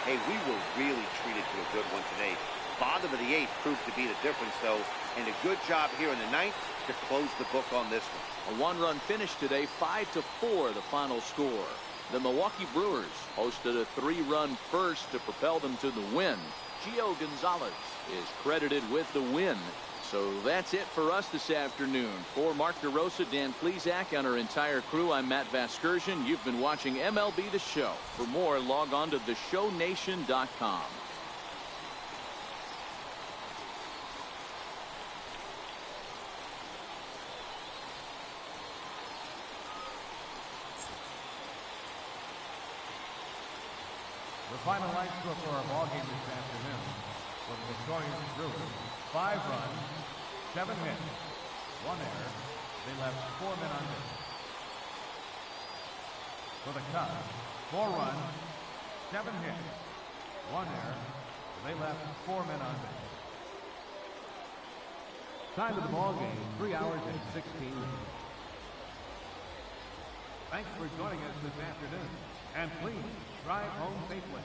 Hey, we were really treated to a good one today. Bottom of the 8th proved to be the difference, though, and a good job here in the 9th to close the book on this one. A 1-run finish today, 5-4 the final score. The Milwaukee Brewers hosted a 3-run first to propel them to the win. Gio Gonzalez is credited with the win. So that's it for us this afternoon. For Mark DeRosa, Dan Plesac, and our entire crew, I'm Matt Vasgersian. You've been watching MLB The Show. For more, log on to theshownation.com. The final line score for our ball game this afternoon was the victorious Brewers. 5 runs, 7 hits, 1 error. They left 4 men on base. For the Cubs, 4 runs, 7 hits, 1 error. They left 4 men on base. Time of the ball game, 3 hours and 16 minutes. Thanks for joining us this afternoon, and please drive home safely.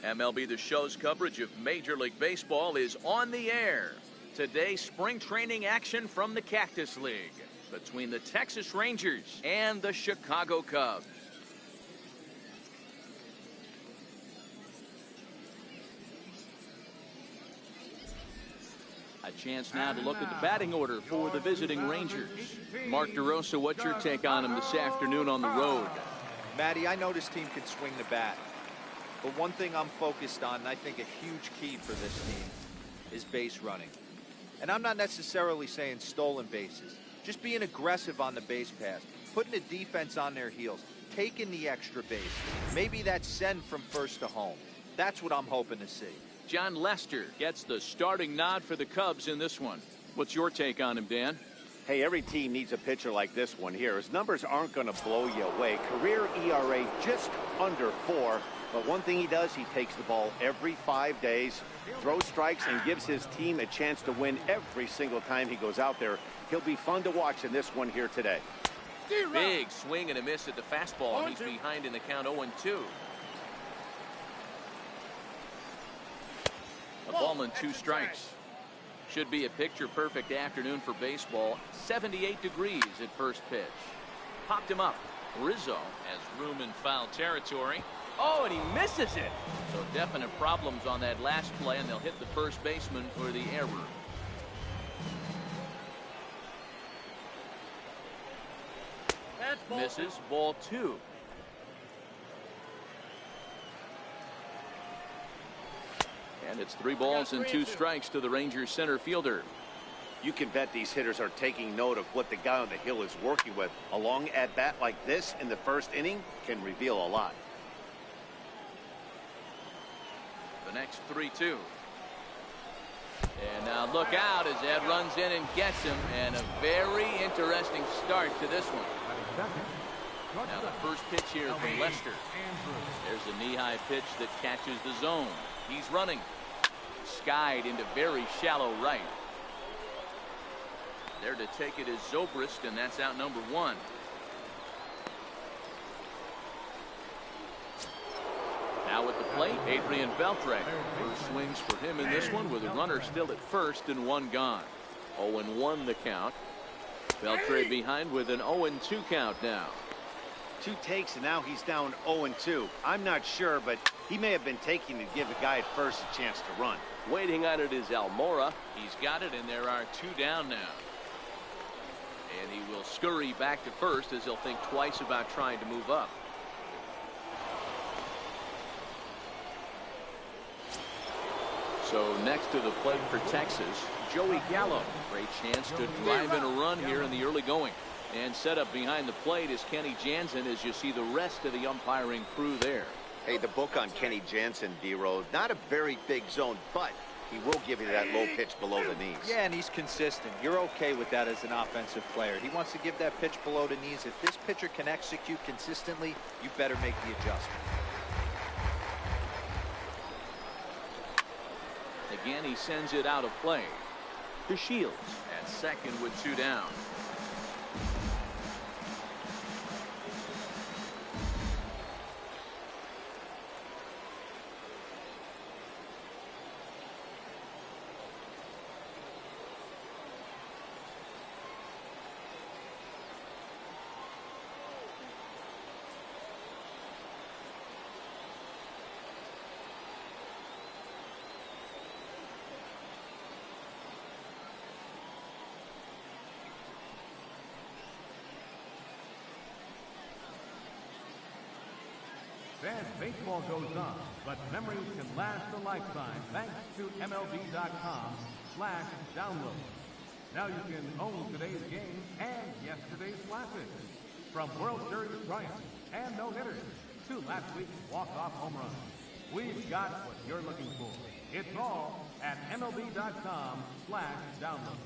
MLB The Show's coverage of Major League Baseball is on the air. Today, spring training action from the Cactus League between the Texas Rangers and the Chicago Cubs. A chance now to look at the batting order for the visiting Rangers. Mark DeRosa, what's your take on them this afternoon on the road? Matty, I know this team can swing the bat. But one thing I'm focused on, and I think a huge key for this team, is base running. And I'm not necessarily saying stolen bases. Just being aggressive on the base pass, putting the defense on their heels, taking the extra base. Maybe that send from first to home. That's what I'm hoping to see. John Lester gets the starting nod for the Cubs in this one. What's your take on him, Dan? Hey, every team needs a pitcher like this one here. His numbers aren't going to blow you away. Career ERA just under 4. But one thing he does, he takes the ball every 5 days, throws strikes, and gives his team a chance to win every single time he goes out there. He'll be fun to watch in this one here today. Big swing and a miss at the fastball. He's behind in the count 0-2. A ball and 2 strikes. Should be a picture-perfect afternoon for baseball. 78 degrees at first pitch. Popped him up. Rizzo has room in foul territory. Oh, and he misses it. So definite problems on that last play, and they'll hit the first baseman for the error. Misses. Ball 2. And it's 3 balls and 2 strikes to the Rangers center fielder. You can bet these hitters are taking note of what the guy on the hill is working with. A long at-bat like this in the first inning can reveal a lot. The next 3-2. And now look out as Ed runs in and gets him. And a very interesting start to this one. Now the first pitch here from Lester. There's a knee-high pitch that catches the zone. He's running. Skied into very shallow right. There to take it is Zobrist, and that's out number 1. Now at the plate, Adrian Beltre. First swings for him in this one with a runner still at first and 1 gone. 0-1 the count. Beltre behind with an 0-2 count now. 2 takes, and now he's down 0-2. I'm not sure, but he may have been taking to give the guy at first a chance to run. Waiting on it is Almora. He's got it, and there are 2 down now. And he will scurry back to first as he'll think twice about trying to move up. So next to the plate for Texas, Joey Gallo. Great chance to drive in a run here in the early going. And set up behind the plate is Kenny Jansen as you see the rest of the umpiring crew there. Hey, the book on Kenny Jansen, D-Road, not a very big zone, but he will give you that low pitch below the knees. Yeah, and he's consistent. You're okay with that as an offensive player. He wants to give that pitch below the knees. If this pitcher can execute consistently, you better make the adjustment. Again, he sends it out of play to Shields at second with 2 down. As baseball goes on, but memories can last a lifetime thanks to MLB.com/download. Now you can own today's games and yesterday's flashes. From World Series triumphs and no-hitters to last week's walk-off home runs. We've got what you're looking for. It's all at MLB.com/download.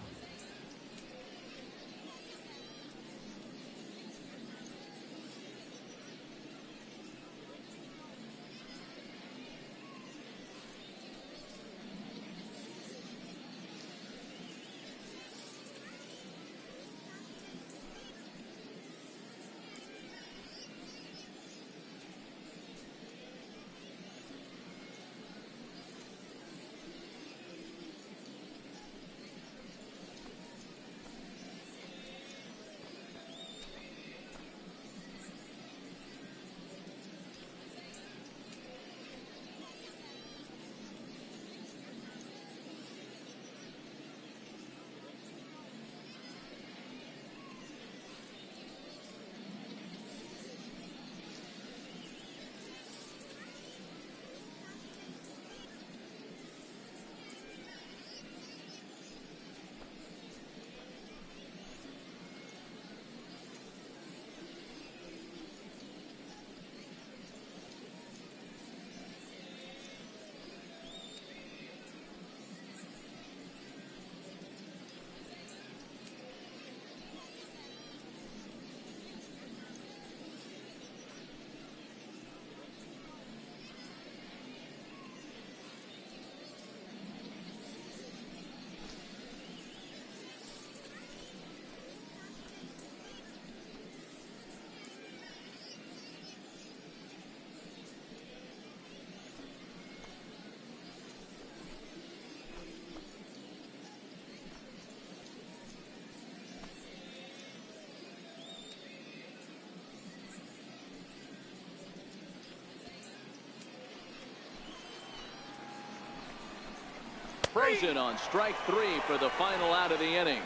frozen on strike 3 for the final out of the inning.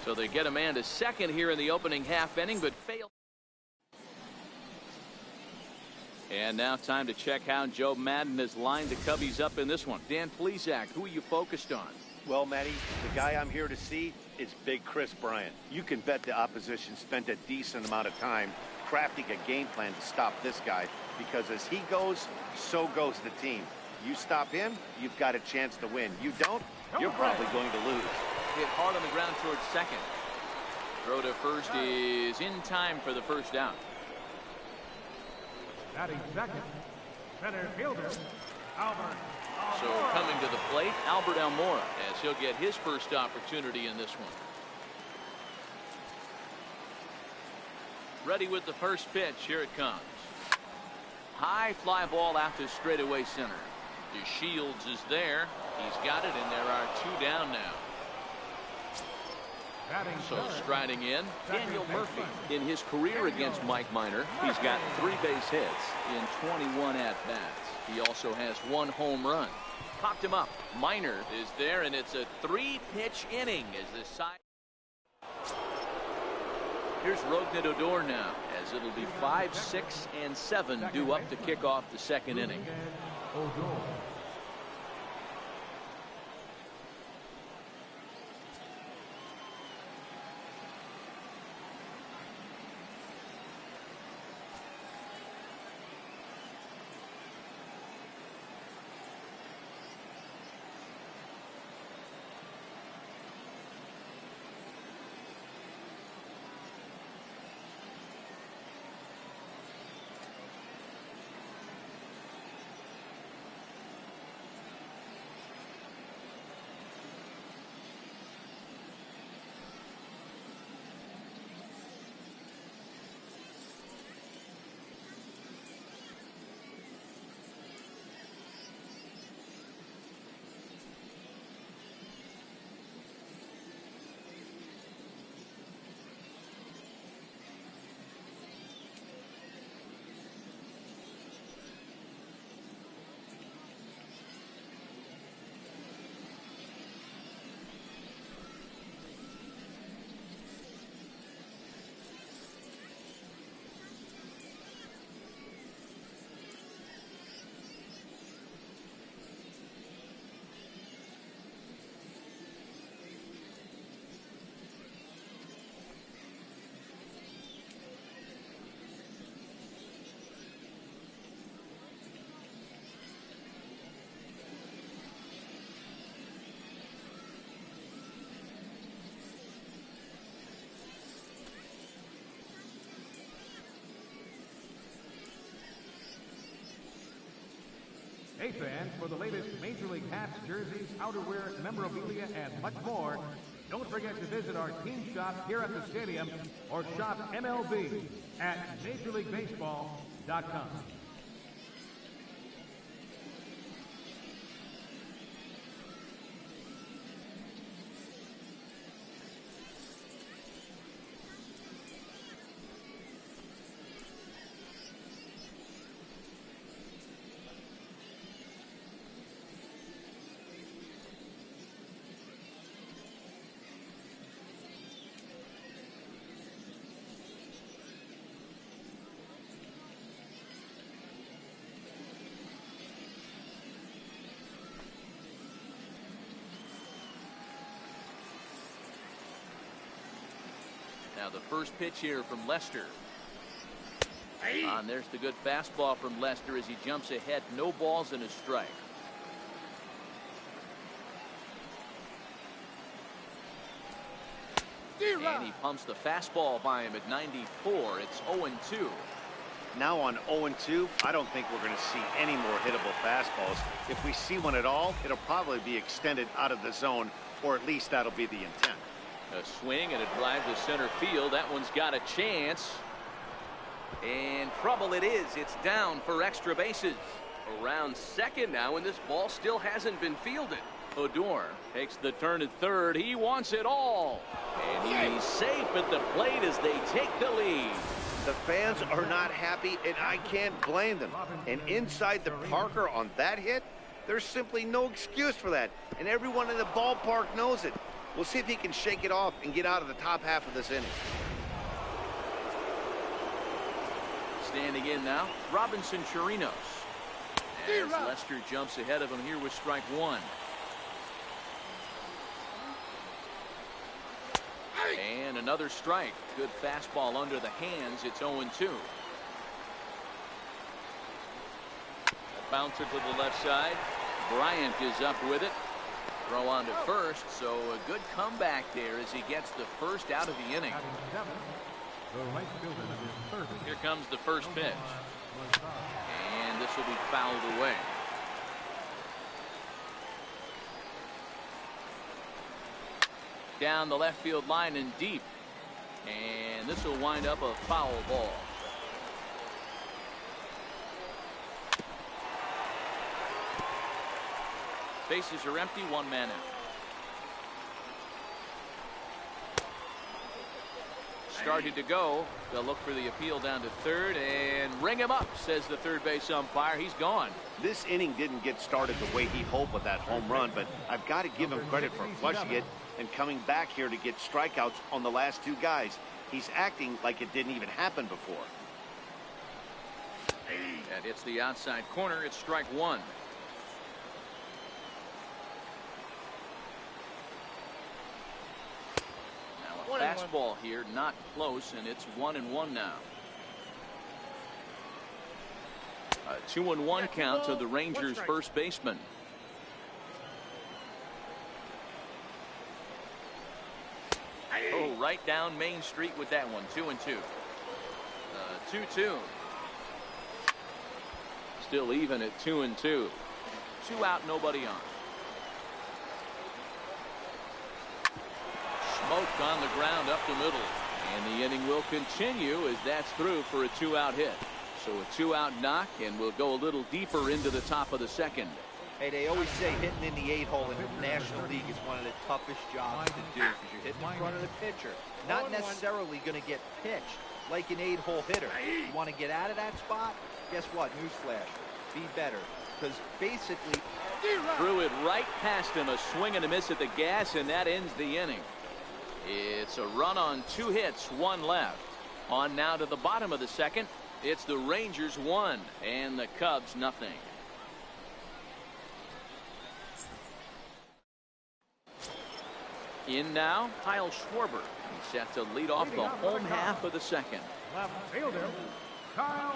So they get a man to second here in the opening half inning, but fail. And now time to check how Joe Madden has lined the Cubbies up in this one. Dan Plesac, who are you focused on? Well, Matty, the guy I'm here to see is Big Chris Bryant. You can bet the opposition spent a decent amount of time crafting a game plan to stop this guy, because as he goes, so goes the team. You stop him, you've got a chance to win. You don't, you're probably going to lose. Hit hard on the ground towards second. Throw to first is in time for the first down. Batting second, center fielder, Albert. So coming to the plate, Albert Almora, as he'll get his first opportunity in this one. Ready with the first pitch. Here it comes. High fly ball out to straightaway center. DeShields is there. He's got it, and there are 2 down now. So striding in, Daniel Murphy. In his career against Mike Minor, he's got 3 base hits in 21 at-bats. He also has 1 home run. Popped him up. Minor is there, and it's a 3-pitch inning as the side. Here's Rougned Odor now, as it'll be 5, 6, and 7 due up to kick off the second inning. Hey fans, for the latest Major League hats, jerseys, outerwear, memorabilia, and much more, don't forget to visit our team shop here at the stadium or shop MLB at MajorLeagueBaseball.com. Now the first pitch here from Lester. And there's the good fastball from Lester as he jumps ahead. No balls and a strike. And he pumps the fastball by him at 94. It's 0-2. Now on 0-2, I don't think we're going to see any more hittable fastballs. If we see one at all, it'll probably be extended out of the zone, or at least that'll be the intent. A swing and a drive to center field. That one's got a chance. And trouble it is. It's down for extra bases. Around second now, and this ball still hasn't been fielded. Odor takes the turn at third. He wants it all. And he's safe at the plate as they take the lead. The fans are not happy, and I can't blame them. And inside the Parker on that hit, There's simply no excuse for that, and everyone in the ballpark knows it. We'll see if he can shake it off and get out of the top half of this inning. Standing in now, Robinson Chirinos. As Lester jumps ahead of him here with strike one. And another strike. Good fastball under the hands. It's 0-2. Bouncer to the left side. Bryant is up with it. Throw on to first, so a good comeback there as he gets the first out of the inning. Here comes the first pitch. And this will be fouled away. Down the left field line and deep. And this will wind up a foul ball. Bases are empty, one man out. Started to go. They'll look for the appeal down to third and ring him up, says the third base umpire. He's gone. This inning didn't get started the way he hoped with that home run, but I've got to give him credit for flushing it and coming back here to get strikeouts on the last two guys. He's acting like it didn't even happen before. And it's the outside corner. It's strike one. Now a fastball here, not close, and it's 1-1 now. A 2-1 count to the Rangers' first baseman. Oh, right down Main Street with that one. 2-2. 2-2. Still even at 2-2. 2 out, nobody on. Smoke on the ground up the middle. And the inning will continue as that's through for a 2-out hit. So a 2-out knock, and we'll go a little deeper into the top of the second. Hey, they always say hitting in the 8-hole in the National League is one of the toughest jobs to do because you're hitting in front of the pitcher. Not necessarily going to get pitched like an 8-hole hitter. You want to get out of that spot? Guess what? Newsflash. Be better. Because basically... Threw it right past him. A swing and a miss at the gas, and that ends the inning. It's a run on 2 hits, 1 left. On now to the bottom of the second. It's the Rangers 1 and the Cubs nothing. In now, Kyle Schwarber. He's set to lead off the home half of the second. Left fielder, Kyle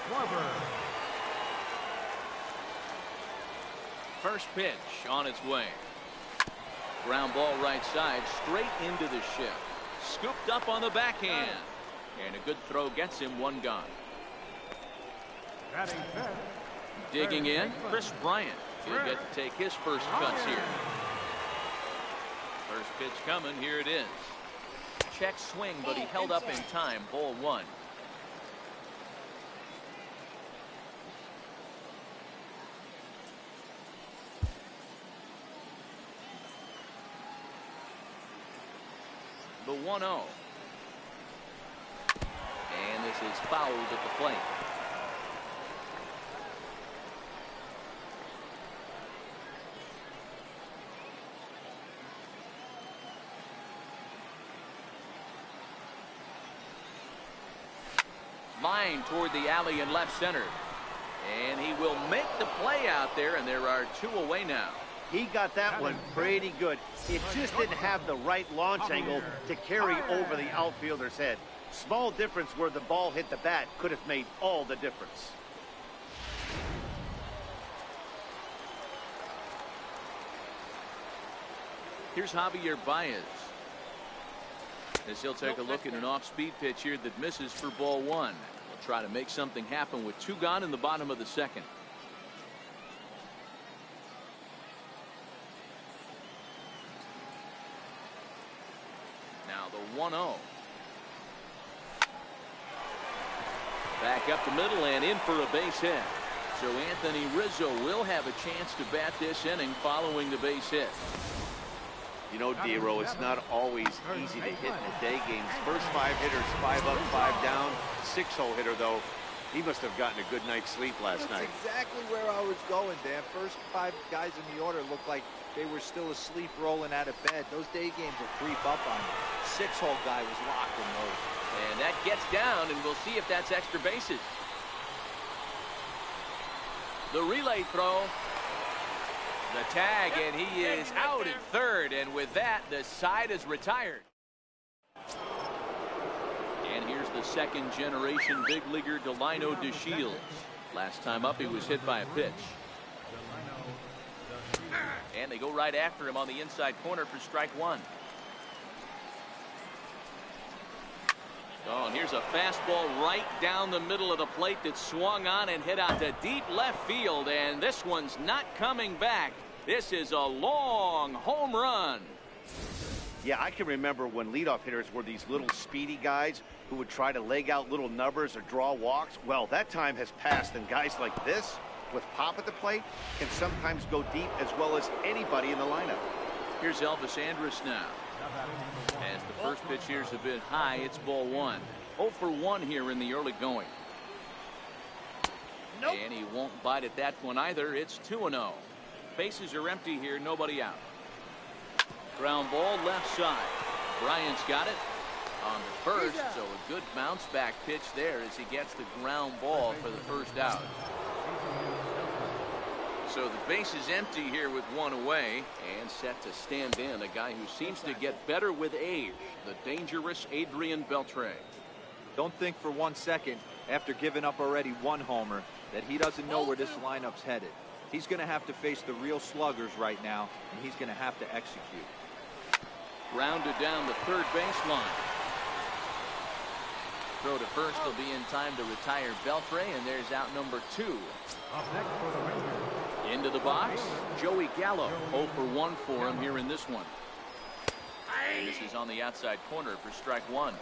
Schwarber. First pitch on its way. Ground ball right side, straight into the shift. Scooped up on the backhand. And a good throw gets him, 1 gone. Digging in, Chris Bryant. He'll get to take his first cuts here. First pitch coming, here it is. Check swing, but he held up in time, ball 1. The 1-0. And this is fouled at the plate. Line toward the alley in left center. And he will make the play out there, and there are 2 away now. He got that one pretty good. It just didn't have the right launch angle to carry over the outfielder's head. Small difference where the ball hit the bat could have made all the difference. Here's Javier Baez. As he'll take a look at an off-speed pitch here that misses for ball 1. We'll try to make something happen with 2 gone in the bottom of the second. Now the 1-0. Back up the middle and in for a base hit. So Anthony Rizzo will have a chance to bat this inning following the base hit. You know, D-Row, it's not always easy to hit in the day games. First 5 hitters, 5 up, 5 down. 6-0 hitter, though, He must have gotten a good night's sleep last night. That's exactly where I was going, Dan. First 5 guys in the order looked like they were still asleep rolling out of bed. Those day games will creep up on you. 6-hole guy was locked in those. And that gets down, and we'll see if that's extra bases. The relay throw. The tag, and he is out at third, and with that, the side is retired. And here's the second-generation big leaguer, Delino DeShields. Last time up, he was hit by a pitch. And they go right after him on the inside corner for strike one. Oh, and here's a fastball right down the middle of the plate that swung on and hit out to deep left field, and this one's not coming back. This is a long home run. Yeah, I can remember when leadoff hitters were these little speedy guys who would try to leg out little numbers or draw walks. Well, that time has passed, and guys like this, with pop at the plate, can sometimes go deep as well as anybody in the lineup. Here's Elvis Andrus now. As the first pitch here's a bit high, it's ball one. 0 for 1 here in the early going. Nope. And he won't bite at that one either. It's 2-0. Bases are empty here, nobody out. Ground ball left side. Bryant's got it on the first, so a good bounce back pitch there as he gets the ground ball for the first out. So the base is empty here with one away, and set to stand in a guy who seems to get better with age, the dangerous Adrian Beltre. Don't think for 1 second, after giving up already 1 homer, that he doesn't know where this lineup's headed. He's going to have to face the real sluggers right now, and he's going to have to execute. Rounded down the third baseline. Throw to first will be in time to retire Beltre, and there's out number 2. Up next for the Rangers. Into the box, Joey Gallo. 0 for 1 for him here in this one. And this is on the outside corner for strike one.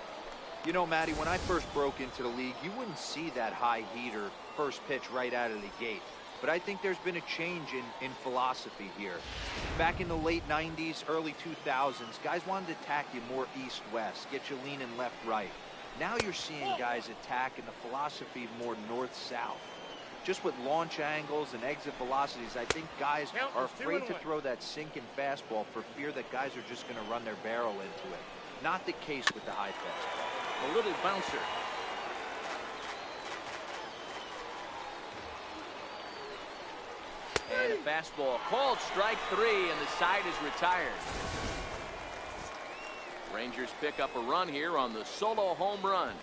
You know, Matty, when I first broke into the league, you wouldn't see that high heater first pitch right out of the gate. But I think there's been a change in philosophy here. Back in the late 90s, early 2000s, guys wanted to attack you more east-west, get you leaning left-right. Now you're seeing guys attack in the philosophy more north-south. Just with launch angles and exit velocities, I think guys are afraid to throw that sinking fastball for fear that guys are just going to run their barrel into it. Not the case with the high fastball. A little bouncer. And a fastball called strike 3, and the side is retired. Rangers pick up a run here on the solo home run.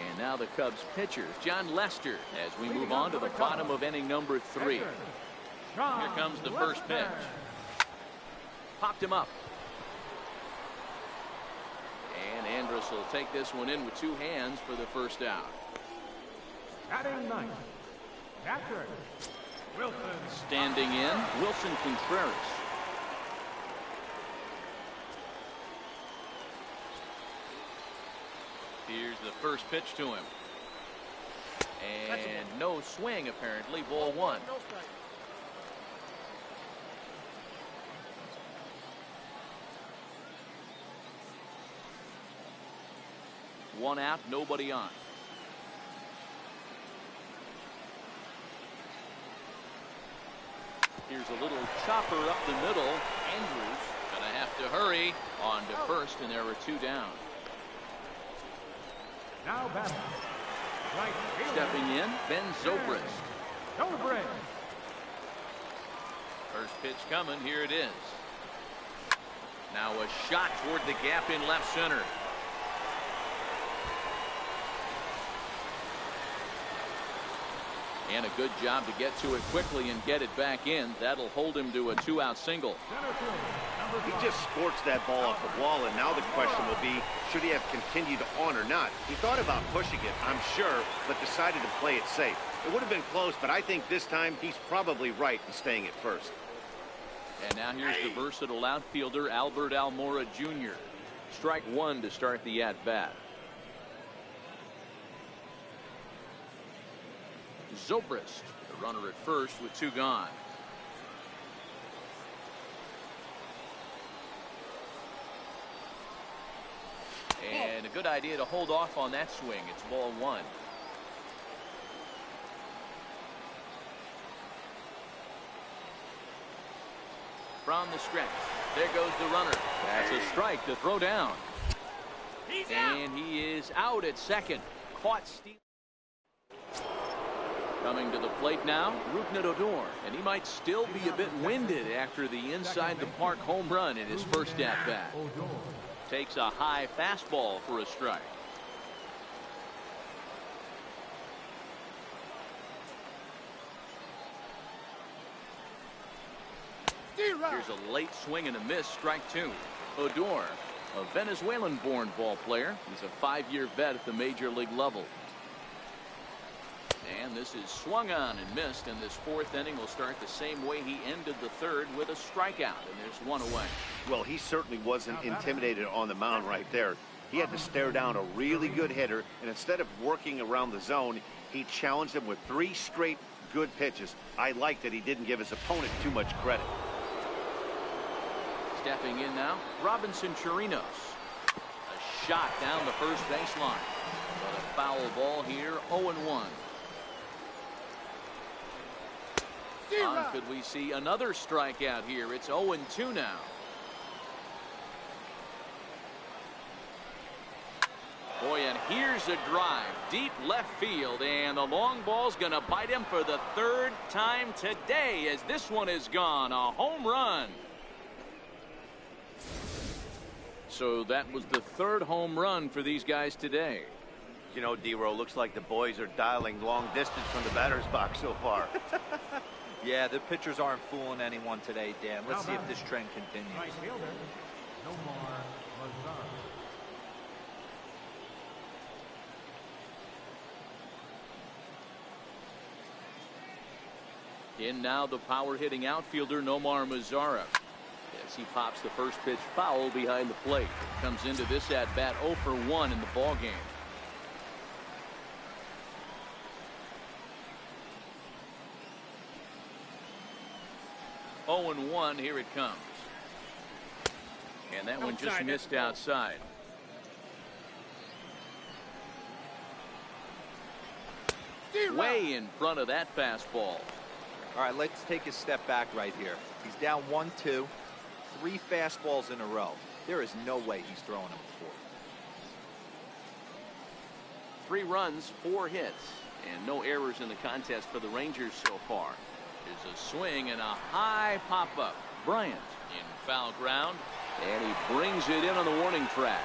And now the Cubs pitcher, John Lester, as we move on to the bottom of inning number 3. Here comes the first pitch. Popped him up. And Andrus will take this one in with 2 hands for the first out. Batting ninth, catcher, Wilson. Standing in, Wilson Contreras. Here's the first pitch to him. And no swing, apparently. Ball 1. One out, nobody on. Here's a little chopper up the middle. Andrews gonna have to hurry on to first, and there are 2 down. Now batting, right fielder. Stepping in, Ben Zobrist. Zobrist. First pitch coming, here it is. Now a shot toward the gap in left center. And a good job to get to it quickly and get it back in. That'll hold him to a 2-out single. He just sports that ball off the wall, and now the question will be, should he have continued on or not? He thought about pushing it, I'm sure, but decided to play it safe. It would have been close, but I think this time he's probably right in staying at first. And now here's the versatile outfielder, Albert Almora Jr. Strike 1 to start the at-bat. Zobrist, the runner at first with 2 gone. And a a good idea to hold off on that swing. It's ball one. From the stretch, there goes the runner. That's a strike to throw down. And he is out at second. Caught stealing. Coming to the plate now, Odor, and he might still be a bit winded after the inside-the-park home run in his first at-bat. Takes a high fastball for a strike. Here's a late swing and a miss, strike two. Odor, a Venezuelan-born ball player. He's a 5-year vet at the major league level. And this is swung on and missed, and this fourth inning will start the same way he ended the third, with a strikeout, and there's one away. Well, he certainly wasn't intimidated on the mound right there. He had to stare down a really good hitter, and instead of working around the zone, he challenged him with 3 straight good pitches. I like that he didn't give his opponent too much credit. Stepping in now, Robinson Chirinos. A shot down the first baseline. But a foul ball here, 0-1. Could we see another strikeout here? It's 0-2 now. Boy, and here's a drive. Deep left field, and the long ball's going to bite him for the third time today, as this one is gone. A home run. So that was the third home run for these guys today. You know, D-Row, looks like the boys are dialing long distance from the batter's box so far. Yeah, the pitchers aren't fooling anyone today, Dan. Let's see if this trend continues. Right fielder, Nomar Mazara. In now the power hitting outfielder Nomar Mazara. As he pops the first pitch foul behind the plate. Comes into this at bat 0 for 1 in the ball game. Oh and 1, here it comes. And that one just missed outside. Way in front of that fastball. All right, let's take a step back right here. He's down 1-2, 3 fastballs in a row. There is no way he's throwing them before. 3 runs, 4 hits, and no errors in the contest for the Rangers so far. There's a swing and a high pop-up. Bryant in foul ground, and he brings it in on the warning track.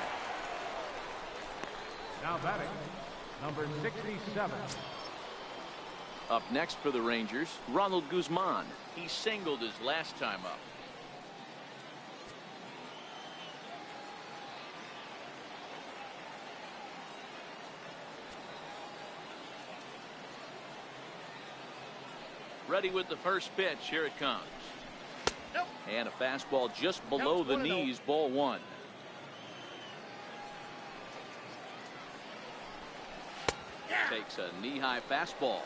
Now batting, number 67. Up next for the Rangers, Ronald Guzman. He singled his last time up. Ready with the first pitch. Here it comes. Nope. And a fastball just below the knees, ball 1. Yeah. Takes a knee-high fastball.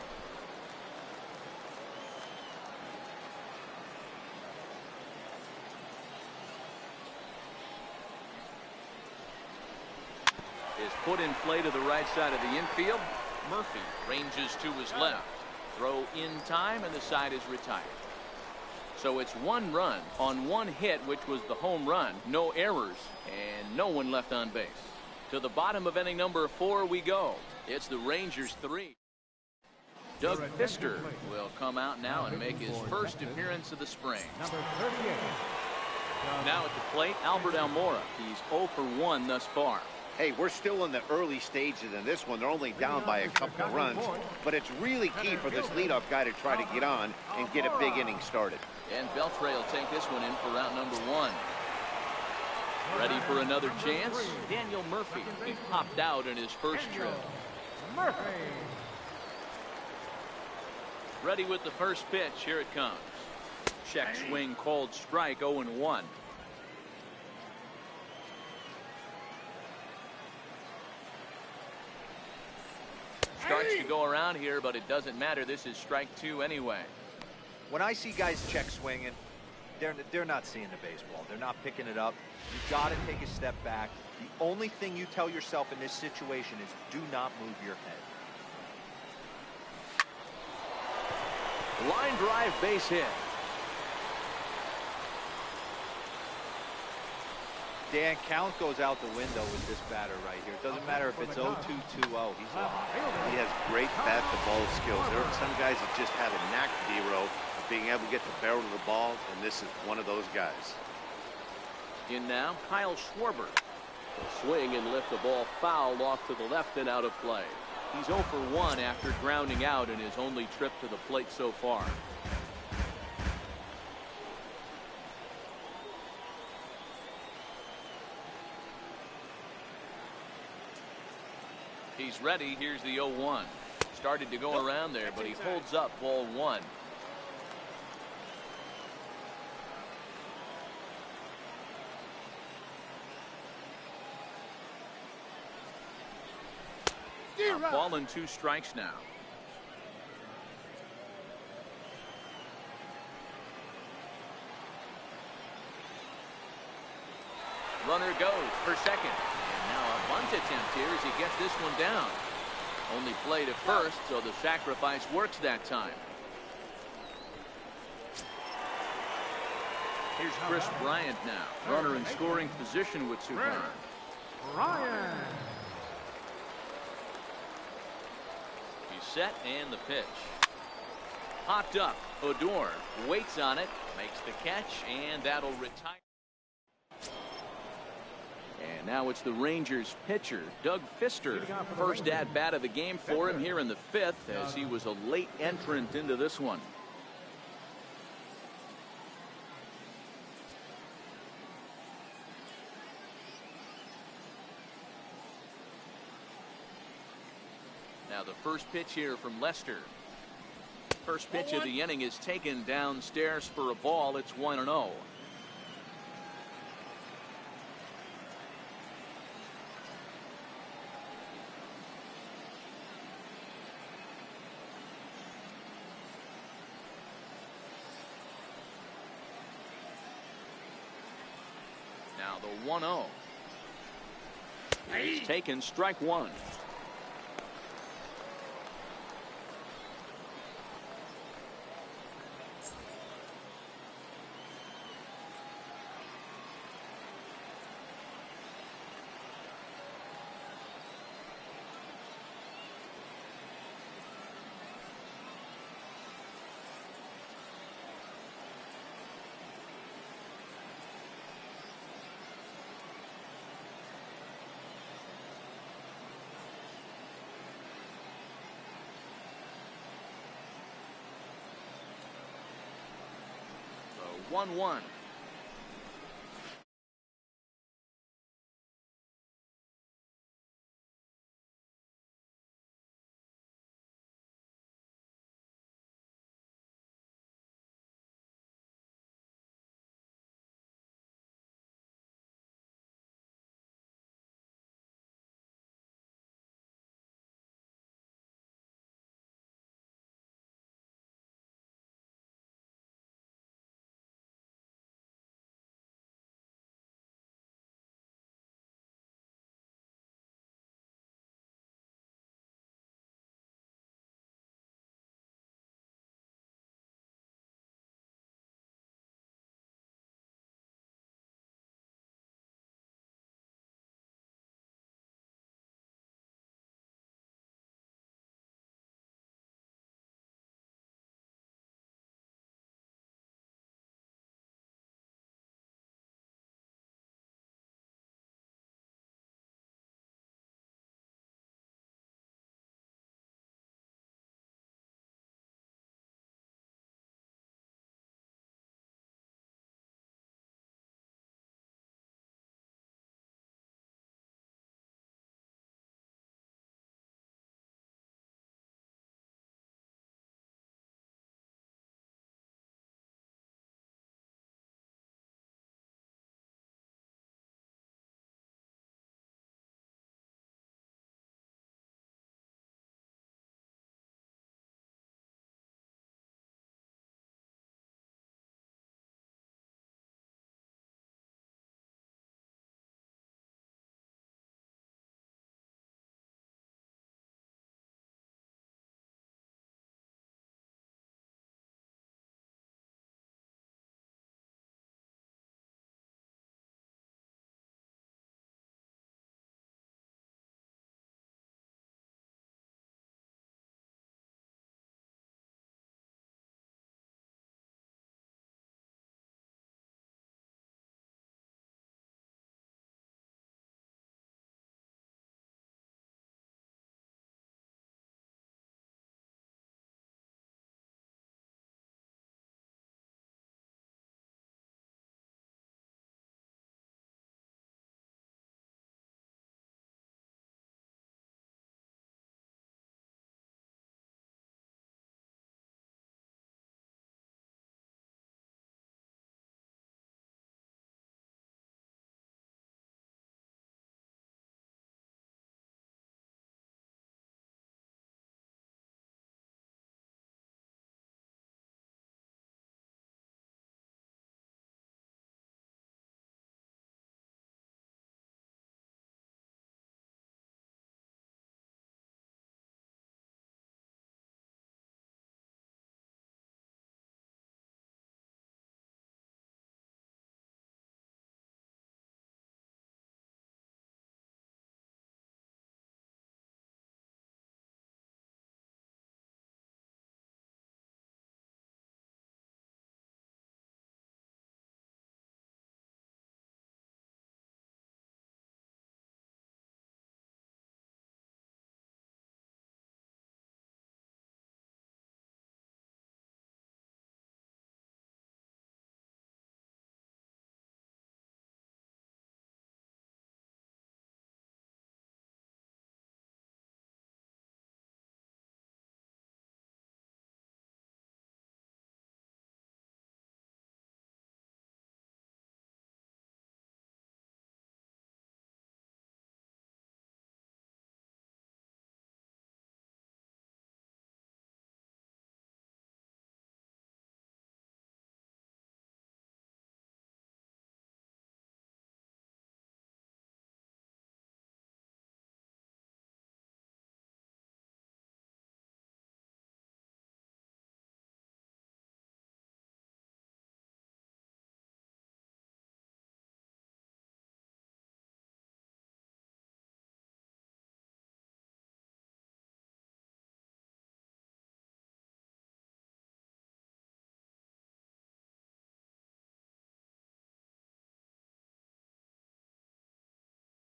Is put in play to the right side of the infield. Murphy ranges to his left. Throw in time, and the side is retired. So it's 1 run on 1 hit, which was the home run. No errors, and no one left on base. To the bottom of inning number 4 we go. It's the Rangers 3. Doug Fister will come out now and make his first appearance of the spring. Number 38. Now at the plate, Albert Almora. He's 0 for 1 thus far. Hey, we're still in the early stages in this one. They're only down by a couple of runs, but it's really key for this leadoff guy to try to get on and get a big inning started. And Beltre will take this one in for round number 1. Ready for another chance? Daniel Murphy. He popped out in his first trip. Murphy. Ready with the first pitch. Here it comes. Check swing, called strike, 0-1. Starts to go around here, but it doesn't matter. This is strike 2 anyway. When I see guys check swinging, they're not seeing the baseball. They're not picking it up. You got to take a step back. The only thing you tell yourself in this situation is do not move your head. Line drive base hit. Dan, count goes out the window with this batter right here. It doesn't matter if it's 0-2, 2-0. He's live. He has great bat-to-ball skills. There are some guys that just have a knack, D-Row, of being able to get the barrel of the ball, and this is one of those guys. In now, Kyle Schwarber. Swing and lift the ball foul off to the left and out of play. He's 0 for 1 after grounding out in his only trip to the plate so far. He's ready. Here's the 0-1. Started to go around there, but he holds up ball 1. Ball and 2 strikes now. Runner goes for second. And now a bunt attempt here as he gets this one down. Only play to first, so the sacrifice works that time. Here's Chris Bryant now. Runner in scoring position with 2 runs. Ryan. He's set and the pitch. Popped up. Odor waits on it, makes the catch, and that'll retire. And now it's the Rangers pitcher, Doug Fister. First at bat of the game for him here in the 5th, as he was a late entrant into this one. Now the first pitch here from Lester. First pitch of the inning is taken downstairs for a ball. It's 1-0. Now the 1-0. He's taken strike 1. So 1-1.